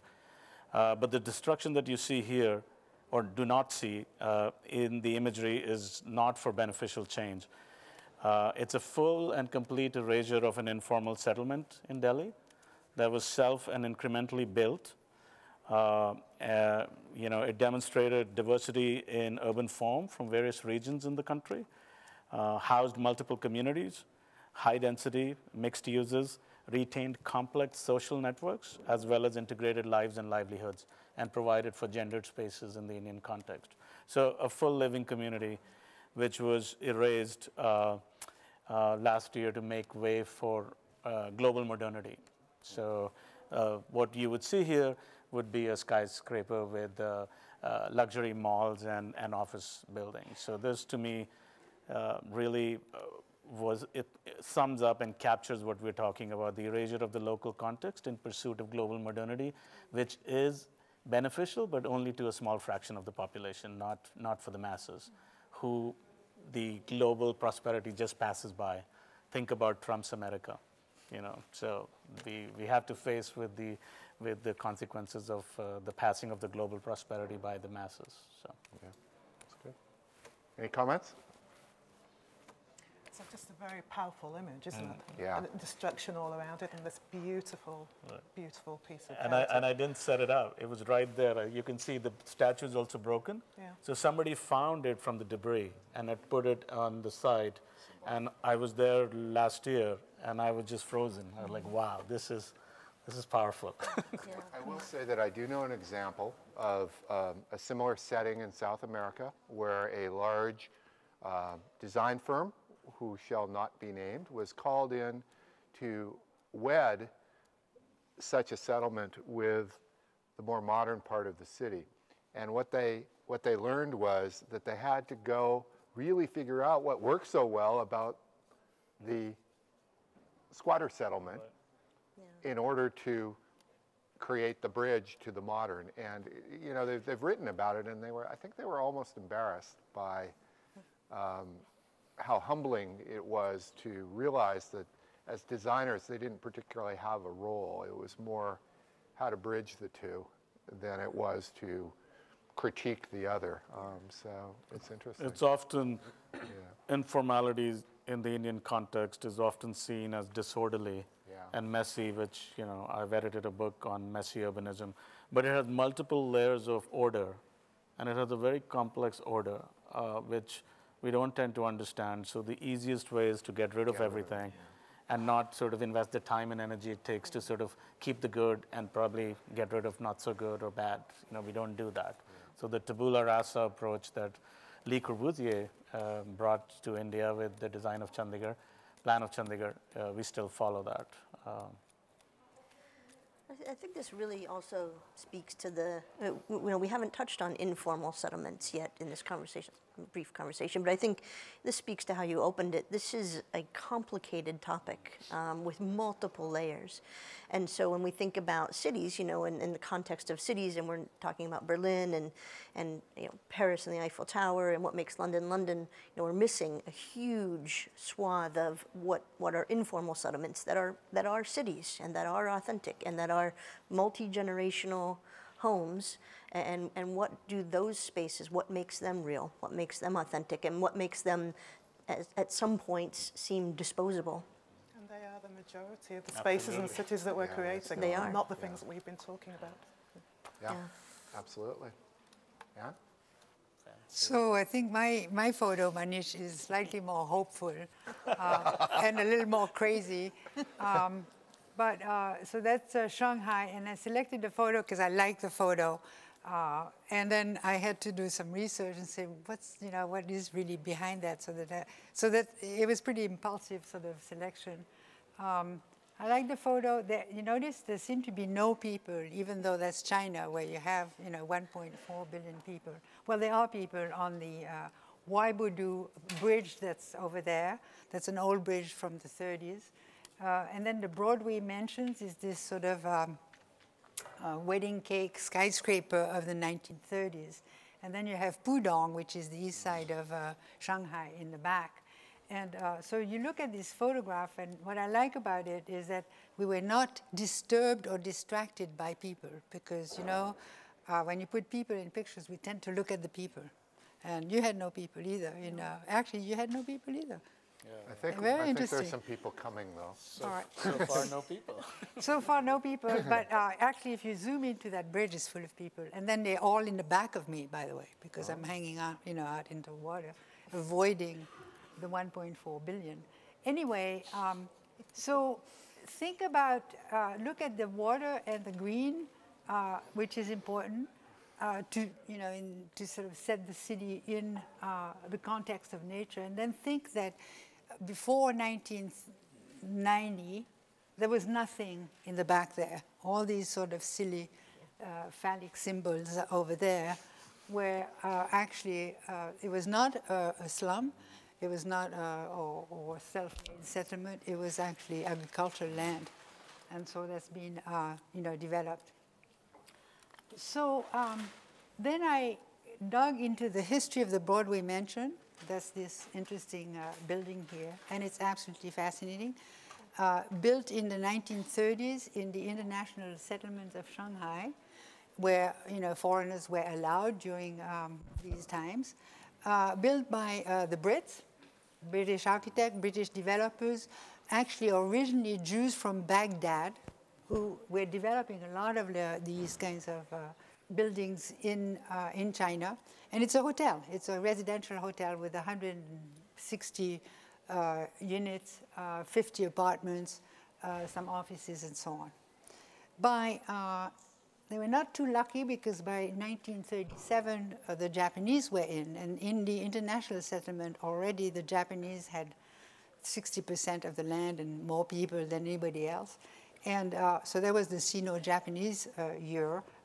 But the destruction that you see here, or do not see in the imagery, is not for beneficial change. It's a full and complete erasure of an informal settlement in Delhi that was self and incrementally built. It demonstrated diversity in urban form from various regions in the country, housed multiple communities, high density, mixed uses, retained complex social networks, as well as integrated lives and livelihoods, and provided for gendered spaces in the Indian context. So a full living community, which was erased last year to make way for global modernity. So what you would see here would be a skyscraper with luxury malls and office buildings. So this, to me, really it sums up and captures what we're talking about, the erasure of the local context in pursuit of global modernity, which is beneficial, but only to a small fraction of the population, not for the masses, who the global prosperity just passes by. Think about Trump's America, So we have to face with the consequences of the passing of the global prosperity by the masses. So yeah, that's good. Any comments? It's just a very powerful image, isn't it? Yeah. And destruction all around it, and this beautiful, beautiful piece of and I didn't set it up. It was right there. You can see the statue is also broken. Yeah. So somebody found it from the debris and had put it on the site. And I was there last year, and I was just frozen. I was like, wow, this is powerful. I will say that I do know an example of a similar setting in South America where a large design firm, who shall not be named, was called in to wed such a settlement with the more modern part of the city. And what they learned was that they had to go really figure out what worked so well about the squatter settlement in order to create the bridge to the modern. And they've written about it, and I think they were almost embarrassed by how humbling it was to realize that as designers they didn't particularly have a role. It was more how to bridge the two than it was to critique the other. So it's interesting. It's often, informalities in the Indian context is often seen as disorderly and messy, which, I've edited a book on messy urbanism, but it has multiple layers of order, and it has a very complex order, which we don't tend to understand. So the easiest way is to get rid of everything and not sort of invest the time and energy it takes to sort of keep the good and probably get rid of not so good or bad. We don't do that. So the tabula rasa approach that Le Corbusier brought to India with the design of Chandigarh, plan of Chandigarh, we still follow that. I think this really also speaks to the, we haven't touched on informal settlements yet in this conversation. brief conversation, but I think this speaks to how you opened it. This is a complicated topic with multiple layers. And so when we think about cities, you know, in the context of cities, and we're talking about Berlin and you know, Paris and the Eiffel Tower and what makes London, London, you know, we're missing a huge swath of what are informal settlements that are cities and that are authentic and that are multi-generational homes, and what do those spaces, what makes them real, what makes them authentic, and what makes them at some points seem disposable. And they are the majority of the spaces and cities that we're creating. They are. Not the things that we've been talking about. Yeah, absolutely. Yeah? So I think my photo, Manish, is slightly more hopeful and a little more crazy. So that's Shanghai, and I selected the photo because I like the photo. And then I had to do some research and say, what is really behind that? So that it was pretty impulsive sort of selection. I like the photo. You notice there seem to be no people, even though that's China, where you have 1.4 billion people. Well, there are people on the Weibudu bridge that's over there. That's an old bridge from the 30s. And then the Broadway Mansions is this sort of wedding cake skyscraper of the 1930s. And then you have Pudong, which is the east side of Shanghai in the back. And so you look at this photograph, and what I like about it is that we were not disturbed or distracted by people, because, when you put people in pictures, we tend to look at the people. And you had no people either. Actually, you had no people either. Yeah. I think there's some people coming, though. All right. So far, no people. So far, no people. But actually, if you zoom into that bridge, it's full of people. And then they're all in the back of me, by the way, because I'm hanging out, out into water, avoiding the 1.4 billion. Anyway, so think about, look at the water and the green, which is important to sort of set the city in the context of nature. And then think that before 1990, there was nothing in the back there. All these sort of silly phallic symbols over there, where actually it was not a slum. It was not or self-made settlement. It was actually agricultural land, and so that's been developed. So then I dug into the history of the Broadway Mansion. That's this interesting building here, and it's absolutely fascinating. Built in the 1930s in the international settlements of Shanghai, where foreigners were allowed during these times. Built by the Brits. British architects, British developers, actually originally Jews from Baghdad, who were developing a lot of these kinds of buildings in China. And it's a hotel. It's a residential hotel with 160 units, 50 apartments, some offices, and so on. They were not too lucky, because by 1937, the Japanese were in. And in the international settlement, already the Japanese had 60% of the land and more people than anybody else. And so there was the Sino-Japanese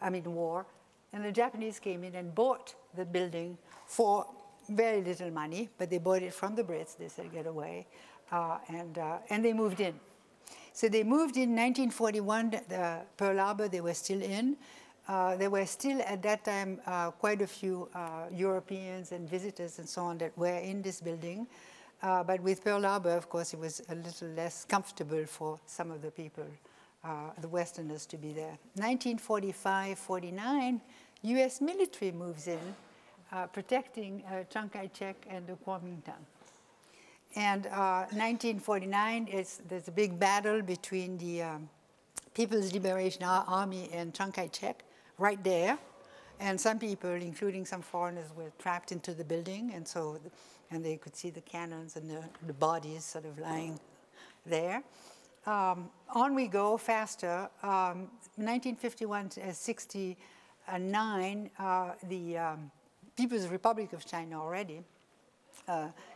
war. And the Japanese came in and bought the building for very little money, but they bought it from the Brits. They said, get away. And they moved in. So they moved in 1941, the Pearl Harbor, they were still in. There were still, at that time, quite a few Europeans and visitors and so on that were in this building. But with Pearl Harbor, of course, it was a little less comfortable for some of the people, the Westerners, to be there. 1945-49, US military moves in, protecting Chiang Kai-shek and the Kuomintang. And 1949, there's a big battle between the People's Liberation Army and Chiang Kai-shek right there. And some people, including some foreigners, were trapped into the building. And they could see the cannons and the bodies sort of lying there. On we go faster. 1951-69, the People's Republic of China already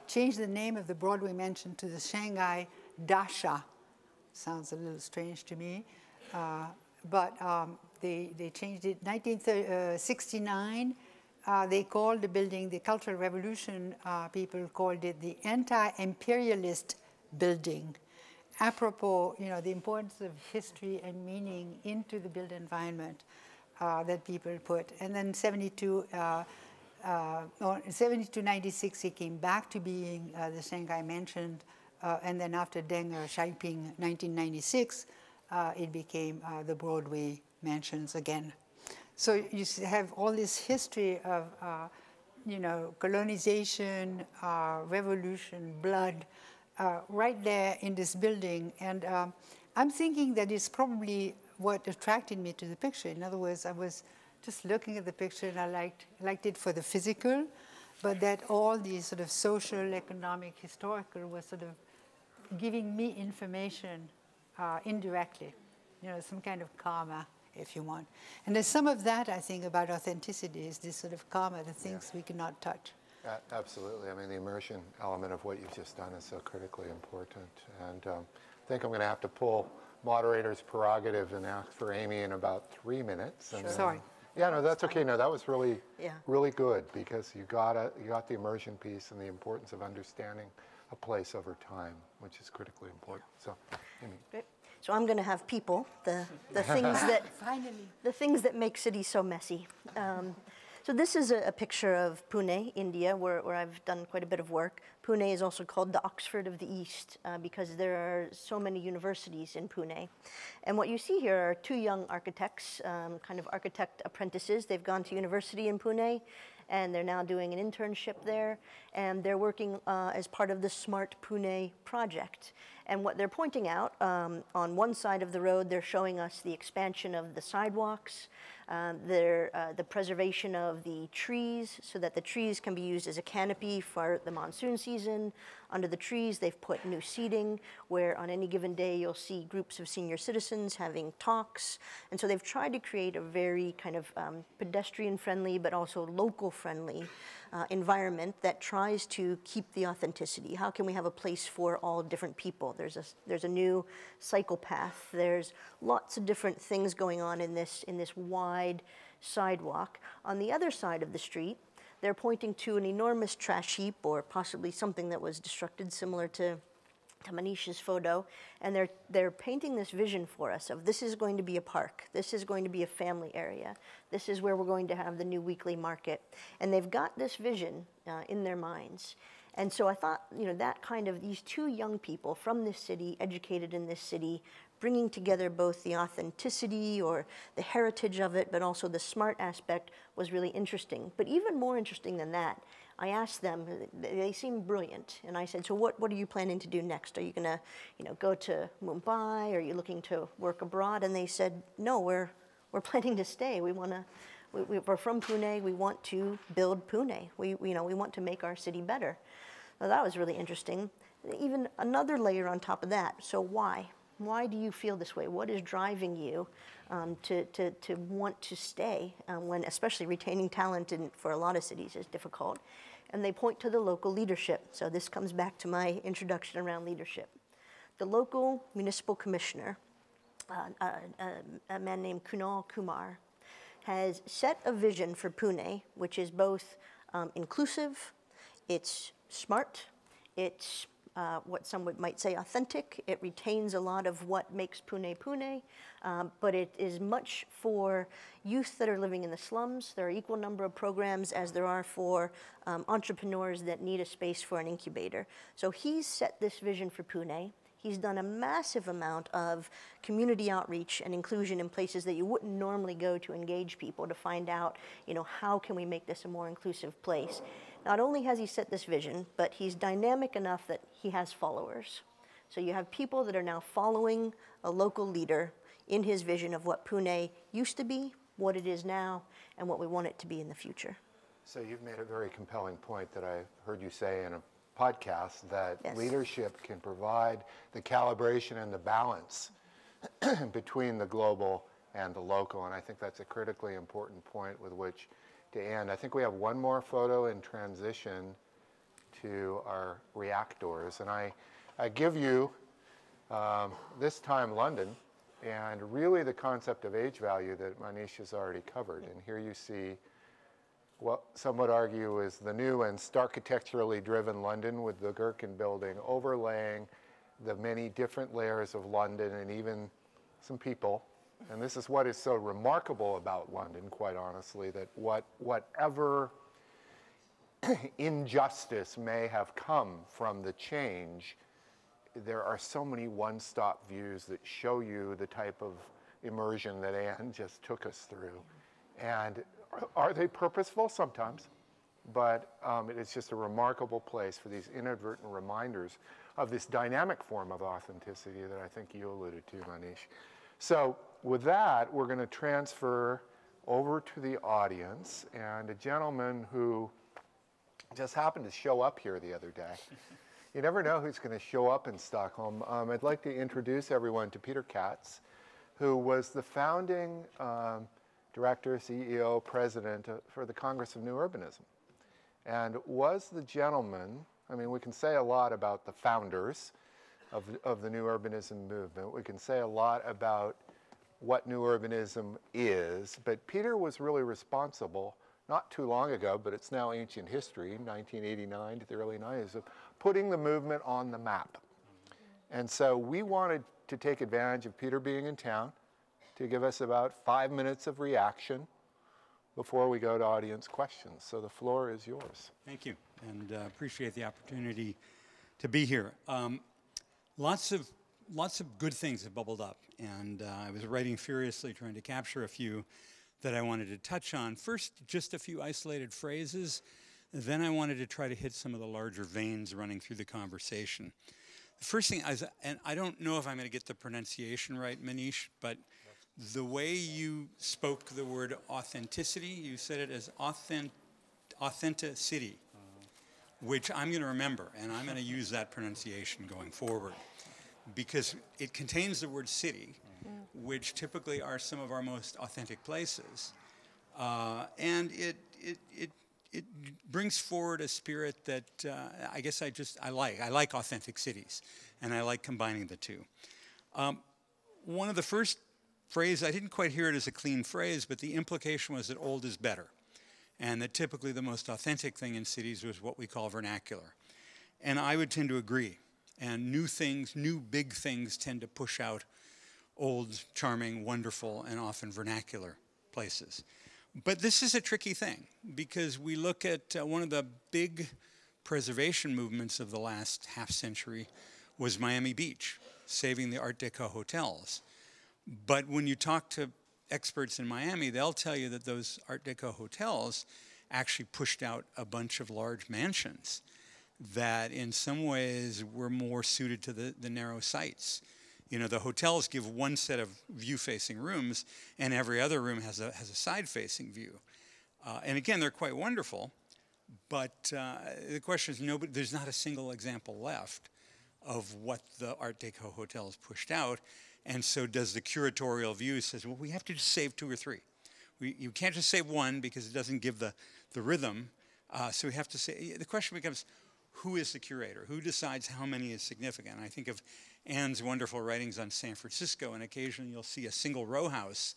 changed the name of the Broadway Mansion to the Shanghai Dasha. Sounds a little strange to me, but they changed it. 1969, they called the building, the Cultural Revolution people called it the anti-imperialist building, apropos, the importance of history and meaning into the built environment that people put. And then 72-96, it came back to being the Shanghai mentioned, and then after Deng Xiaoping, 1996, it became the Broadway mansions again. So you have all this history of, colonization, revolution, blood, right there in this building. And I'm thinking that it's probably what attracted me to the picture. In other words, I was just looking at the picture and I liked it for the physical, but that all these sort of social, economic, historical was sort of giving me information indirectly, some kind of karma, if you want. And there's some of that, I think, about authenticity, is this sort of karma, the things we cannot touch. Absolutely. I mean, the immersion element of what you've just done is so critically important. And I think I'm going to have to pull moderator's prerogative and ask for Amy in about 3 minutes. And Sorry. Yeah, no, that's okay. No, that was really, really good, because you got the immersion piece and the importance of understanding a place over time, which is critically important. So, Amy. Great. So I'm going to have people, the things that the things that make cities so messy. So this is a picture of Pune, India, where I've done quite a bit of work. Pune is also called the Oxford of the East because there are so many universities in Pune. And what you see here are two young architects, kind of architect apprentices. They've gone to university in Pune, and they're now doing an internship there. And they're working as part of the Smart Pune project. And what they're pointing out, on one side of the road, they're showing us the expansion of the sidewalks, the preservation of the trees so that the trees can be used as a canopy for the monsoon season. Under the trees, they've put new seating where on any given day you'll see groups of senior citizens having talks. And so they've tried to create a very kind of pedestrian-friendly but also local-friendly environment that tries to keep the authenticity. How can we have a place for all different people? There's a new cycle path. There's lots of different things going on in this wide sidewalk. On the other side of the street, they're pointing to an enormous trash heap, or possibly something that was destructed, similar to Manish's photo, and they're painting this vision for us of this is going to be a park, this is going to be a family area, this is where we're going to have the new weekly market, and they've got this vision in their minds. And so I thought, that kind of, these two young people from this city, educated in this city, bringing together both the authenticity or the heritage of it, but also the smart aspect was really interesting. But even more interesting than that, I asked them, they seemed brilliant, and I said, so what are you planning to do next? Are you going to go to Mumbai? Are you looking to work abroad? And they said, no, we're planning to stay. We're from Pune. We want to build Pune. We want to make our city better. Now, that was really interesting. Even another layer on top of that. So why? Why do you feel this way? What is driving you to want to stay when, especially retaining talent for a lot of cities is difficult? And they point to the local leadership. So this comes back to my introduction around leadership. The local municipal commissioner, a man named Kunal Kumar, has set a vision for Pune, which is both inclusive, it's smart, it's what some might say authentic. It retains a lot of what makes Pune Pune, but it is much for youth that are living in the slums. There are equal number of programs as there are for entrepreneurs that need a space for an incubator. So he's set this vision for Pune. He's done a massive amount of community outreach and inclusion in places that you wouldn't normally go to engage people to find out, how can we make this a more inclusive place. Not only has he set this vision, but he's dynamic enough that he has followers. So you have people that are now following a local leader in his vision of what Pune used to be, what it is now, and what we want it to be in the future. So you've made a very compelling point that I heard you say in a podcast, that leadership can provide the calibration and the balance between the global and the local. And I think that's a critically important point with which to end. I think we have one more photo in transition to our reactors. And I give you, this time, London, and really the concept of age value that Manish has already covered. And here you see what some would argue is the new and stark-architecturally driven London with the Gherkin building overlaying the many different layers of London and even some people. And this is what is so remarkable about London, quite honestly, that whatever injustice may have come from the change, there are so many one-stop views that show you the type of immersion that Anne just took us through. And are they purposeful? Sometimes. But it is just a remarkable place for these inadvertent reminders of this dynamic form of authenticity that I think you alluded to, Manish. So with that, we're going to transfer over to the audience, and a gentleman who just happened to show up here the other day. You never know who's going to show up in Stockholm. I'd like to introduce everyone to Peter Katz, who was the founding director, CEO, president for the Congress of New Urbanism, and was the gentleman. I mean, we can say a lot about the founders of the New Urbanism movement. We can say a lot about what New Urbanism is, but Peter was really responsible not too long ago, but it's now ancient history, 1989 to the early 90s, of putting the movement on the map. And so we wanted to take advantage of Peter being in town to give us about 5 minutes of reaction before we go to audience questions. So the floor is yours. Thank you, and appreciate the opportunity to be here. Lots of good things have bubbled up, and I was writing furiously trying to capture a few that I wanted to touch on. First, just a few isolated phrases. Then I wanted to try to hit some of the larger veins running through the conversation. The first thing is, and I don't know if I'm going to get the pronunciation right, Manish, but the way you spoke the word authenticity, you said it as authenticity, which I'm going to remember, and I'm going to use that pronunciation going forward, because it contains the word city, which typically are some of our most authentic places, and it brings forward a spirit that I guess I like. I like authentic cities, and I like combining the two. One of the first phrases, I didn't quite hear it as a clean phrase, but the implication was that old is better, and that typically the most authentic thing in cities was what we call vernacular. And I would tend to agree. And new things, new big things tend to push out old, charming, wonderful, and often vernacular places. But this is a tricky thing, because we look at one of the big preservation movements of the last half century was Miami Beach, saving the Art Deco hotels. But when you talk to experts in Miami, they'll tell you that those Art Deco hotels actually pushed out a bunch of large mansions that in some ways were more suited to the narrow sites. You know, the hotels give one set of view-facing rooms, and every other room has a side-facing view. And again, they're quite wonderful, but the question is, there's not a single example left of what the Art Deco hotels pushed out. And so does the curatorial view says, well, we have to just save 2 or 3. You can't just save one because it doesn't give the rhythm. So we have to say, the question becomes, who is the curator? Who decides how many is significant? I think of Anne's wonderful writings on San Francisco, and occasionally you'll see a single row house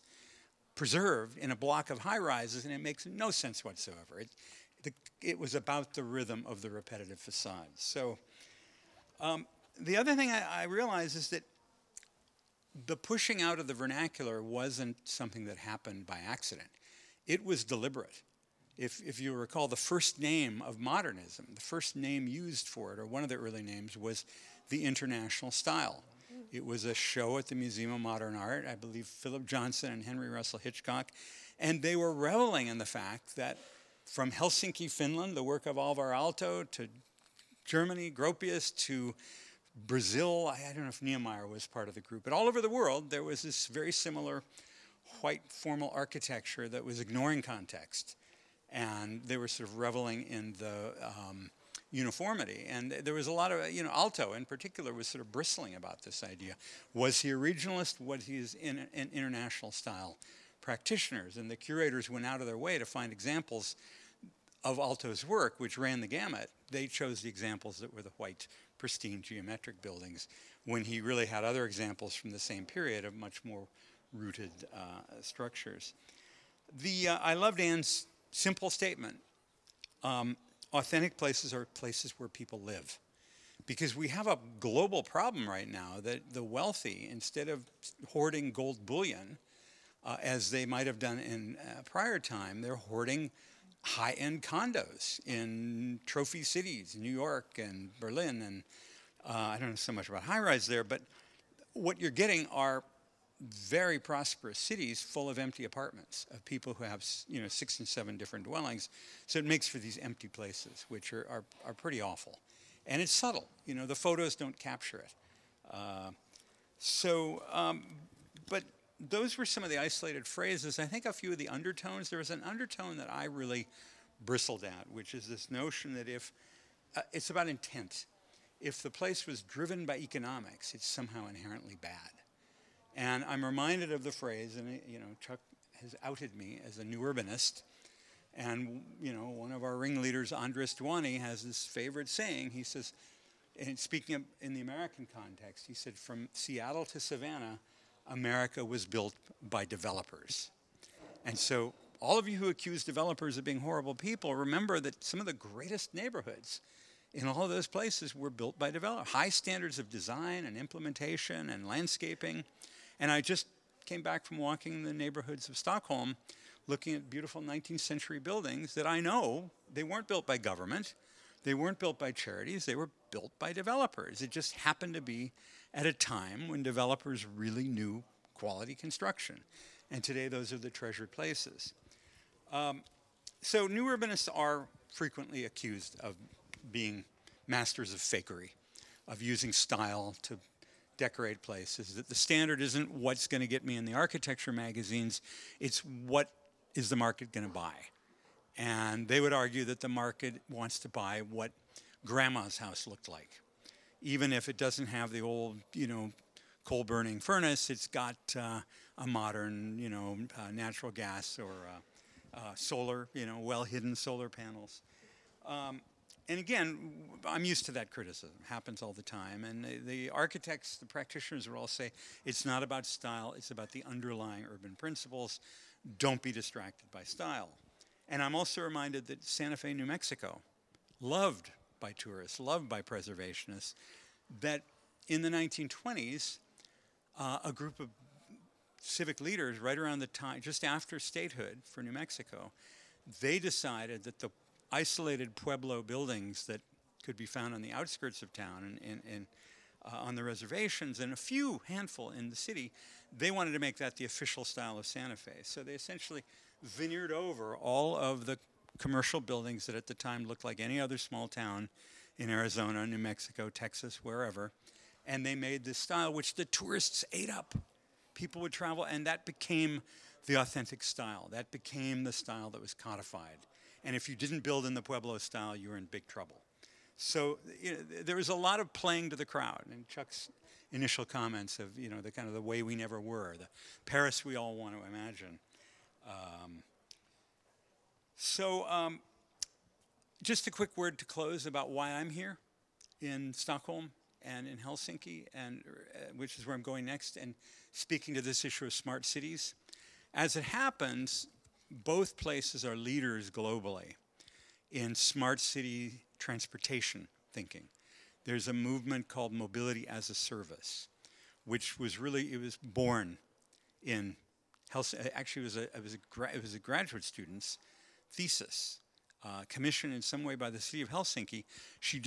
preserved in a block of high-rises, and it makes no sense whatsoever. It was about the rhythm of the repetitive facades. So the other thing I realize is that the pushing out of the vernacular wasn't something that happened by accident. It was deliberate. If you recall, the first name of modernism, the first name used for it, or one of the early names, was the International Style. It was a show at the Museum of Modern Art, I believe Philip Johnson and Henry Russell Hitchcock, and they were reveling in the fact that from Helsinki, Finland, the work of Alvar Aalto, to Germany, Gropius, to Brazil, I don't know if Niemeyer was part of the group, but all over the world there was this very similar white formal architecture that was ignoring context. And they were sort of reveling in the uniformity. And there was a lot of, Aalto in particular was sort of bristling about this idea. Was he a regionalist? Was he an international style practitioners? And the curators went out of their way to find examples of Aalto's work, which ran the gamut. They chose the examples that were the white, pristine geometric buildings, when he really had other examples from the same period of much more rooted structures. I loved Anne's simple statement. Authentic places are places where people live. Because we have a global problem right now that the wealthy, instead of hoarding gold bullion, as they might have done in prior time, they're hoarding high-end condos in trophy cities, New York and Berlin, and I don't know so much about high-rise there, but what you're getting are very prosperous cities full of empty apartments of people who have 6 and 7 different dwellings. So it makes for these empty places, which are pretty awful. And it's subtle. The photos don't capture it. But those were some of the isolated phrases. I think a few of the undertones. There was an undertone that I really bristled at, which is this notion that if it's about intent. If the place was driven by economics, it's somehow inherently bad. And I'm reminded of the phrase, and Chuck has outed me as a new urbanist. And one of our ringleaders, Andres Duany, has this favorite saying. He says, and speaking in the American context, he said, from Seattle to Savannah, America was built by developers. And so all of you who accuse developers of being horrible people, remember that some of the greatest neighborhoods in all of those places were built by developers. High standards of design and implementation and landscaping. And I just came back from walking the neighborhoods of Stockholm, looking at beautiful 19th century buildings that I know they weren't built by government, they weren't built by charities, they were built by developers. It just happened to be at a time when developers really knew quality construction. And today those are the treasured places. So new urbanists are frequently accused of being masters of fakery, of using style to decorate places, that the standard isn't what's going to get me in the architecture magazines, it's what is the market going to buy. And they would argue that the market wants to buy what grandma's house looked like. Even if it doesn't have the old, coal-burning furnace, it's got a modern, natural gas or solar, well-hidden solar panels. And again, I'm used to that criticism. It happens all the time. And the architects, the practitioners will all say, it's not about style, it's about the underlying urban principles. Don't be distracted by style. And I'm also reminded that Santa Fe, New Mexico, loved by tourists, loved by preservationists, that in the 1920s, a group of civic leaders right around the time, just after statehood for New Mexico, they decided that the isolated Pueblo buildings that could be found on the outskirts of town and on the reservations and a handful in the city, they wanted to make that the official style of Santa Fe. So they essentially veneered over all of the commercial buildings that at the time looked like any other small town in Arizona, New Mexico, Texas, wherever. And they made this style which the tourists ate up. People would travel, and that became the authentic style. That became the style that was codified. And if you didn't build in the Pueblo style, you were in big trouble. So there was a lot of playing to the crowd. And Chuck's initial comments of, the kind of the way we never were, the Paris we all want to imagine. Just a quick word to close about why I'm here in Stockholm and in Helsinki, and which is where I'm going next, and speaking to this issue of smart cities. As it happens, both places are leaders globally in smart city transportation thinking. There's a movement called mobility as a service, which was it was born in Helsinki. Actually, it was a graduate student's thesis, commissioned in some way by the city of Helsinki. She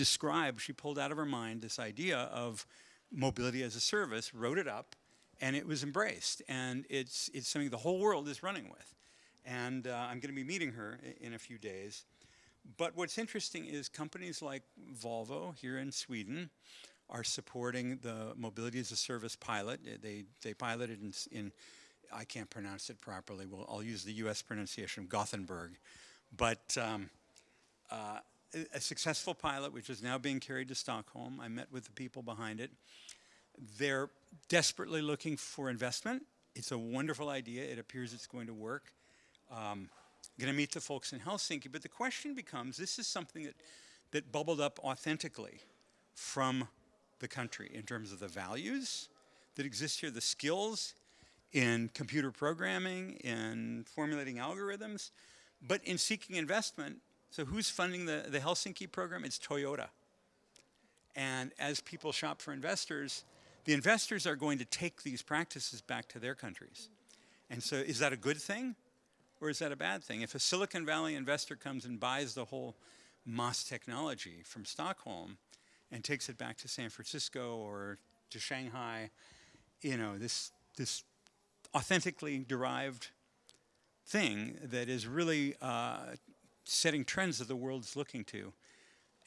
pulled out of her mind this idea of mobility as a service, wrote it up, and it was embraced. And it's something the whole world is running with. And I'm going to be meeting her in a few days. But what's interesting is companies like Volvo here in Sweden are supporting the mobility as a service pilot. They piloted in I can't pronounce it properly. I'll use the U.S. pronunciation of Gothenburg. But a successful pilot, which is now being carried to Stockholm. I met with the people behind it. They're desperately looking for investment. It's a wonderful idea. It appears it's going to work. I'm going to meet the folks in Helsinki, but the question becomes, this is something that bubbled up authentically from the country in terms of the values that exist here, the skills in computer programming, in formulating algorithms, But in seeking investment, so who's funding the Helsinki program? It's Toyota. And as people shop for investors, the investors are going to take these practices back to their countries. And so is that a good thing or is that a bad thing? If a Silicon Valley investor comes and buys the whole MOS technology from Stockholm and takes it back to San Francisco or to Shanghai, you know, this authentically derived thing that is really setting trends that the world's looking to,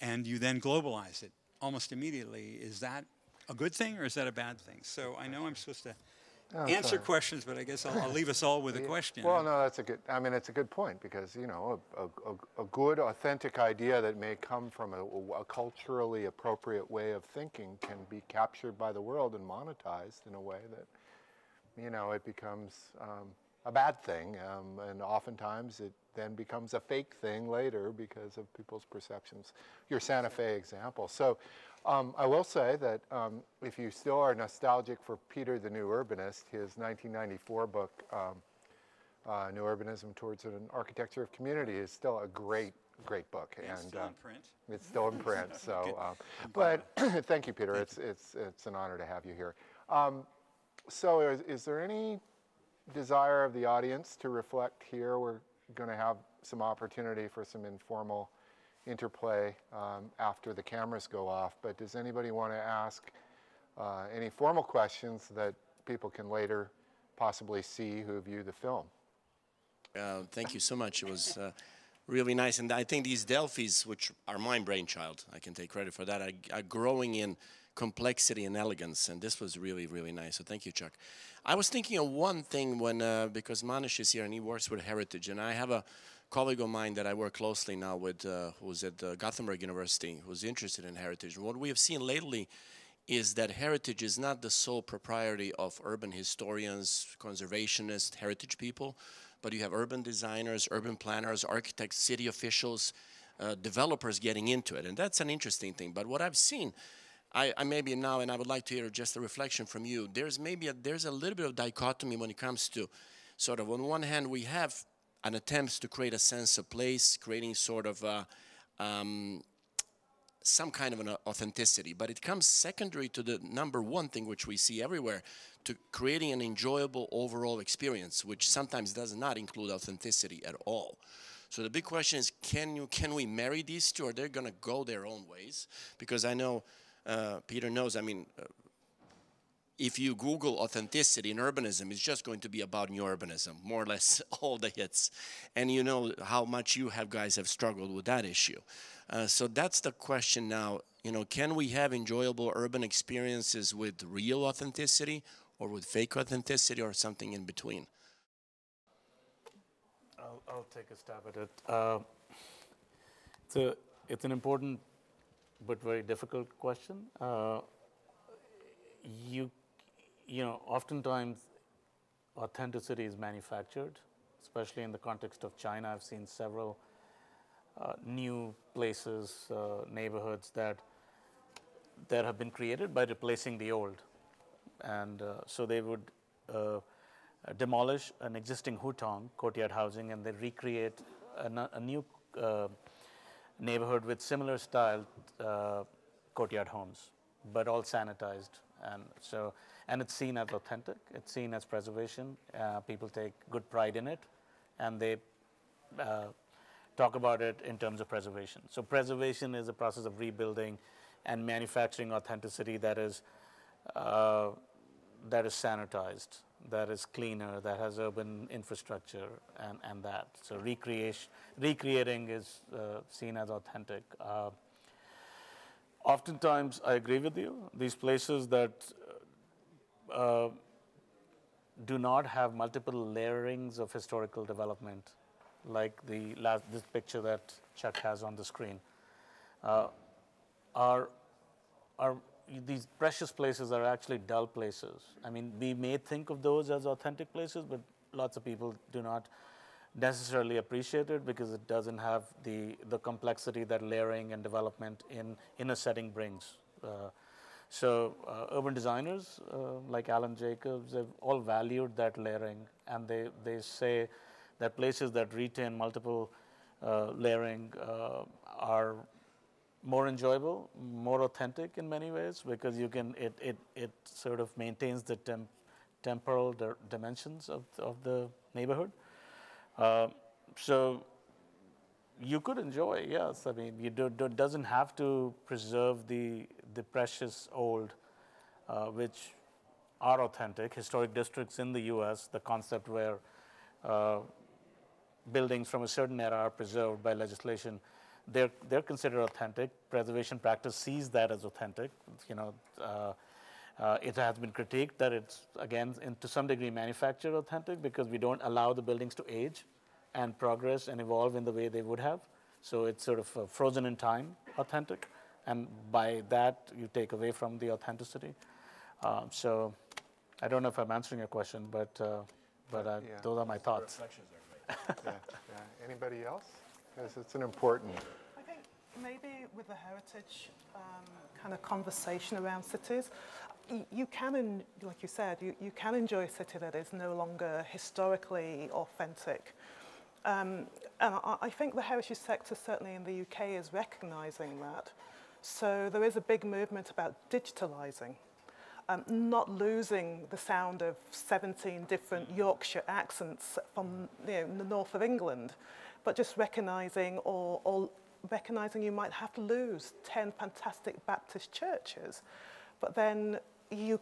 and you then globalize it almost immediately, is that a good thing or is that a bad thing? So I know I'm supposed to answer questions, but I guess I'll leave us all with a question. Well, no, that's a good, I mean, it's a good point because, you know, a good, authentic idea that may come from a culturally appropriate way of thinking can be captured by the world and monetized in a way that, you know, it becomes a bad thing, and oftentimes it then becomes a fake thing later because of people's perceptions. Your Santa Fe example. So I will say that if you still are nostalgic for Peter the New Urbanist, his 1994 book, New Urbanism Towards an Architecture of Community, is still a great book. And still in print. It's still in print. So, but thank you, Peter. It's an honor to have you here. So is there any desire of the audience to reflect here? We're going to have some opportunity for some informal interplay after the cameras go off, but does anybody want to ask any formal questions that people can later possibly see who view the film? Thank you so much. It was really nice, and I think these Delphis, which are my brainchild, I can take credit for that, are growing in complexity and elegance, and this was really, really nice. So thank you, Chuck. I was thinking of one thing when, because Manish is here and he works with heritage, and I have a colleague of mine that I work closely now with, who's at Gothenburg University, who's interested in heritage. And what we have seen lately is that heritage is not the sole propriety of urban historians, conservationists, heritage people, but you have urban designers, urban planners, architects, city officials, developers getting into it. And that's an interesting thing. But what I've seen, I maybe now, and I would like to hear just a reflection from you, there's a little bit of dichotomy when it comes to sort of, on one hand, we have an attempt to create a sense of place, creating sort of some kind of an authenticity, but it comes secondary to the number one thing which we see everywhere, to creating an enjoyable overall experience, which sometimes does not include authenticity at all. So the big question is, can we marry these two, or they're going to go their own ways? Because I know Peter knows, I mean, if you Google authenticity in urbanism, it's just going to be about new urbanism, more or less all the hits. And you know how much you guys have struggled with that issue. So that's the question now, you know, can we have enjoyable urban experiences with real authenticity or with fake authenticity or something in between? I'll take a stab at it. It's an important but very difficult question. You know, oftentimes authenticity is manufactured, especially in the context of China. I've seen several new places, neighborhoods that have been created by replacing the old. And so they would demolish an existing hutong, courtyard housing, and they recreate a new neighborhood with similar style courtyard homes, but all sanitized. And it's seen as authentic, it's seen as preservation. People take good pride in it, and they talk about it in terms of preservation. So preservation is a process of rebuilding and manufacturing authenticity that is sanitized, that is cleaner, that has urban infrastructure, and that. So recreating is seen as authentic. Oftentimes, I agree with you. These places that do not have multiple layerings of historical development, like this picture that Chuck has on the screen, these precious places are actually dull places. I mean, we may think of those as authentic places, but lots of people do not necessarily appreciate it because it doesn't have the complexity that layering and development in a setting brings. So urban designers like Alan Jacobs have all valued that layering, and they say that places that retain multiple layering are more enjoyable, more authentic in many ways, because you can it sort of maintains the temporal dimensions of the neighborhood. So you could enjoy, yes. I mean, you doesn't have to preserve the precious old, which are authentic. Historic districts in the U.S., the concept where buildings from a certain era are preserved by legislation, they're considered authentic. Preservation practice sees that as authentic. You know, it has been critiqued that it's, again, to some degree manufactured authentic, because we don't allow the buildings to age and progress and evolve in the way they would have. So it's sort of frozen in time authentic, and by that you take away from the authenticity. So I don't know if I'm answering your question, but those are my thoughts. Yeah, yeah. Anybody else? Because it's an important. I think maybe with the heritage kind of conversation around cities, you can, like you said, you can enjoy a city that is no longer historically authentic. And I think the heritage sector, certainly in the UK, is recognising that. So there is a big movement about digitalising, not losing the sound of 17 different Yorkshire accents from the north of England, but just recognising or recognising you might have to lose 10 fantastic Baptist churches, but then you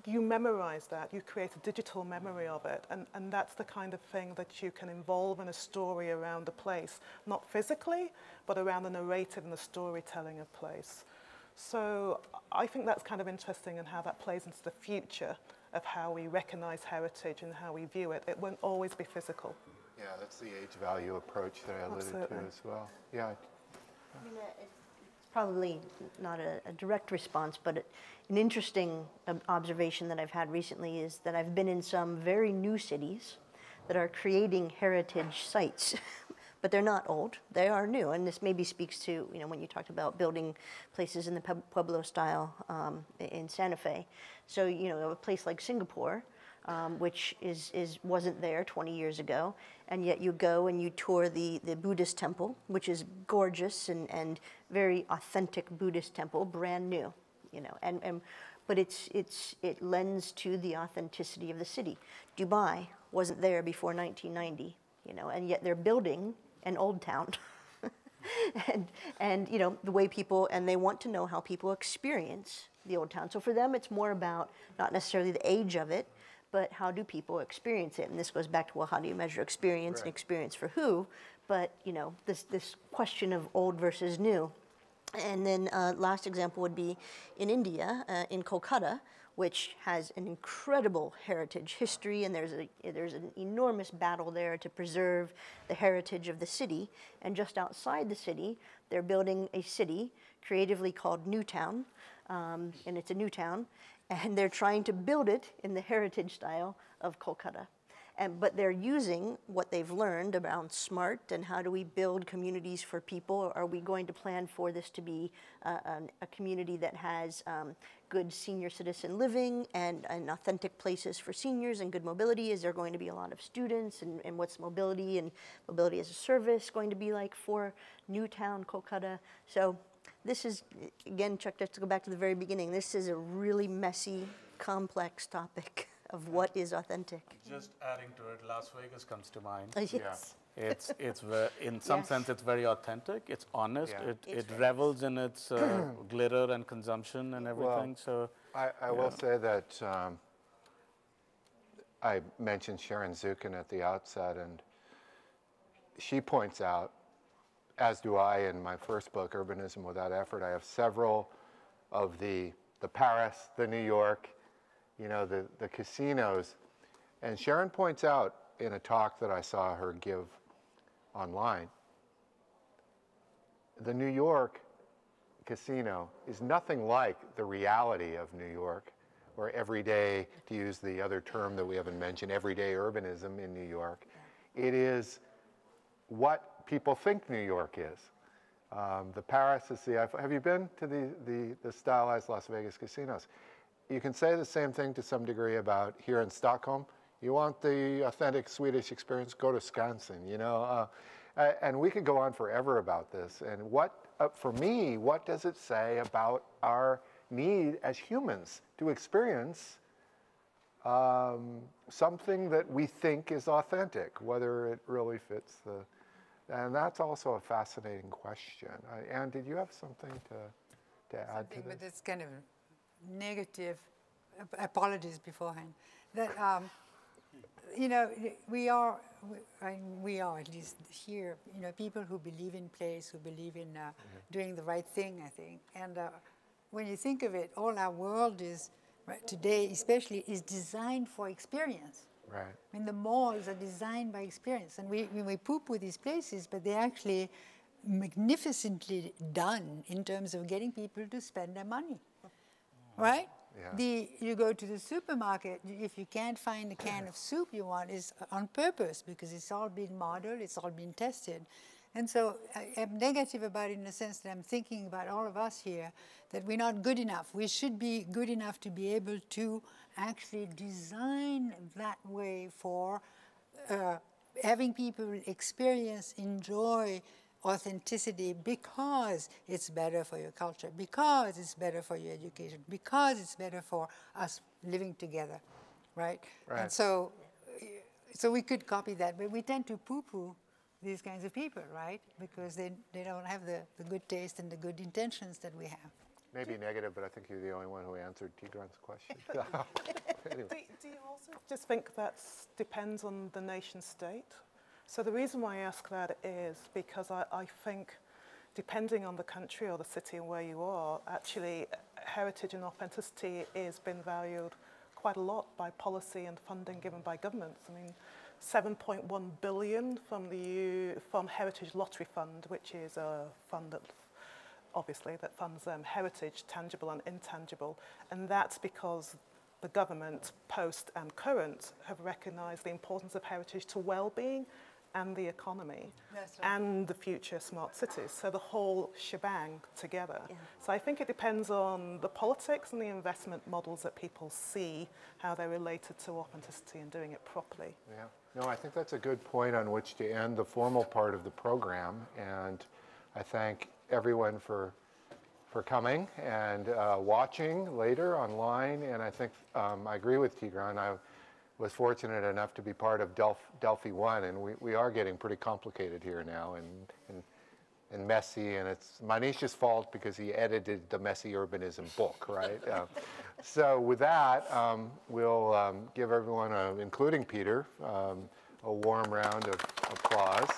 memorise that, you create a digital memory of it, and that's the kind of thing that you can involve in a story around a place, not physically, but around the narrative and the storytelling of place. So I think that's kind of interesting, and how that plays into the future of how we recognise heritage and how we view it. It won't always be physical. Yeah, that's the age value approach that I alluded to as well. Yeah. I mean, it's probably not a direct response, but an interesting observation that I've had recently is that I've been in some very new cities that are creating heritage sites, but they're not old, they are new. And this maybe speaks to, you know, when you talked about building places in the Pueblo style in Santa Fe. So, you know, a place like Singapore, which wasn't there 20 years ago, and yet you go and you tour the Buddhist temple, which is gorgeous and very authentic Buddhist temple, brand new, you know, but it lends to the authenticity of the city. Dubai wasn't there before 1990, you know, and yet they're building an old town. and you know, the way people, and they want to know how people experience the old town. So for them, it's more about not necessarily the age of it, but how do people experience it? And this goes back to, well, how do you measure experience, right, and experience for who? But, you know, this question of old versus new. And then last example would be in India, in Kolkata, which has an incredible heritage history, and there's an enormous battle there to preserve the heritage of the city. And just outside the city, they're building a city creatively called Newtown, and it's a new town, and they're trying to build it in the heritage style of Kolkata. But they're using what they've learned around SMART and how do we build communities for people. Are we going to plan for this to be a community that has good senior citizen living and authentic places for seniors and good mobility? Is there going to be a lot of students, and what's mobility and mobility as a service going to be like for Newtown, Kolkata? So this is, again, Chuck, just to go back to the very beginning, this is a really messy, complex topic of what is authentic. Just adding to it, Las Vegas comes to mind. Yes. Yeah. It's in some sense, it's very authentic. It's honest. Yeah. It revels in its glitter and consumption and everything. Well, so I will say that I mentioned Sharon Zukin at the outset, and she points out, as do I in my first book, Urbanism Without Effort, I have several of the Paris, the New York, you know, the casinos. And Sharon points out in a talk that I saw her give online, the New York casino is nothing like the reality of New York, or everyday, to use the other term that we haven't mentioned, everyday urbanism in New York. It is what people think New York is. The Paris is have you been to the stylized Las Vegas casinos? You can say the same thing to some degree about here in Stockholm. You want the authentic Swedish experience? Go to Skansen, you know? And we could go on forever about this. And what, for me, what does it say about our need as humans to experience something that we think is authentic, whether it really fits the, and that's also a fascinating question. Anne, did you have something to add to this? But it's kind of negative, apologies beforehand, that, you know, we are at least here, you know, people who believe in place, who believe in doing the right thing, I think. And when you think of it, all our world is, right, today especially, is designed for experience. Right. I mean, the malls are designed by experience. And we poo-poo these places, but they're actually magnificently done in terms of getting people to spend their money, right? Yeah. You go to the supermarket, if you can't find the can of soup you want, it's on purpose because it's all been modeled, it's all been tested. And so I'm negative about it in the sense that I'm thinking about all of us here, that we're not good enough. We should be good enough to be able to actually design that way for having people experience, enjoy authenticity because it's better for your culture, because it's better for your education, because it's better for us living together, right? And so we could copy that, but we tend to poo-poo these kinds of people, right? Because they don't have the good taste and the good intentions that we have. Maybe negative, but I think you're the only one who answered Tigran's question. Anyway. Do you also just think that depends on the nation state? So the reason why I ask that is because I think depending on the country or the city and where you are, actually heritage and authenticity is been valued quite a lot by policy and funding given by governments. I mean, 7.1 billion from Heritage Lottery Fund, which is a fund that obviously that funds heritage, tangible and intangible, and that's because the government, post and current, have recognised the importance of heritage to well-being and the economy and the future smart cities. So the whole shebang together. Yeah. So I think it depends on the politics and the investment models that people see, how they're related to authenticity and doing it properly. Yeah, no, I think that's a good point on which to end the formal part of the program. And I thank everyone for coming and watching later online. And I think I agree with Tigran. I was fortunate enough to be part of Delphi 1, and we are getting pretty complicated here now and messy, and it's Manish's fault because he edited the Messy Urbanism book, right? So with that, we'll give everyone, including Peter, a warm round of applause.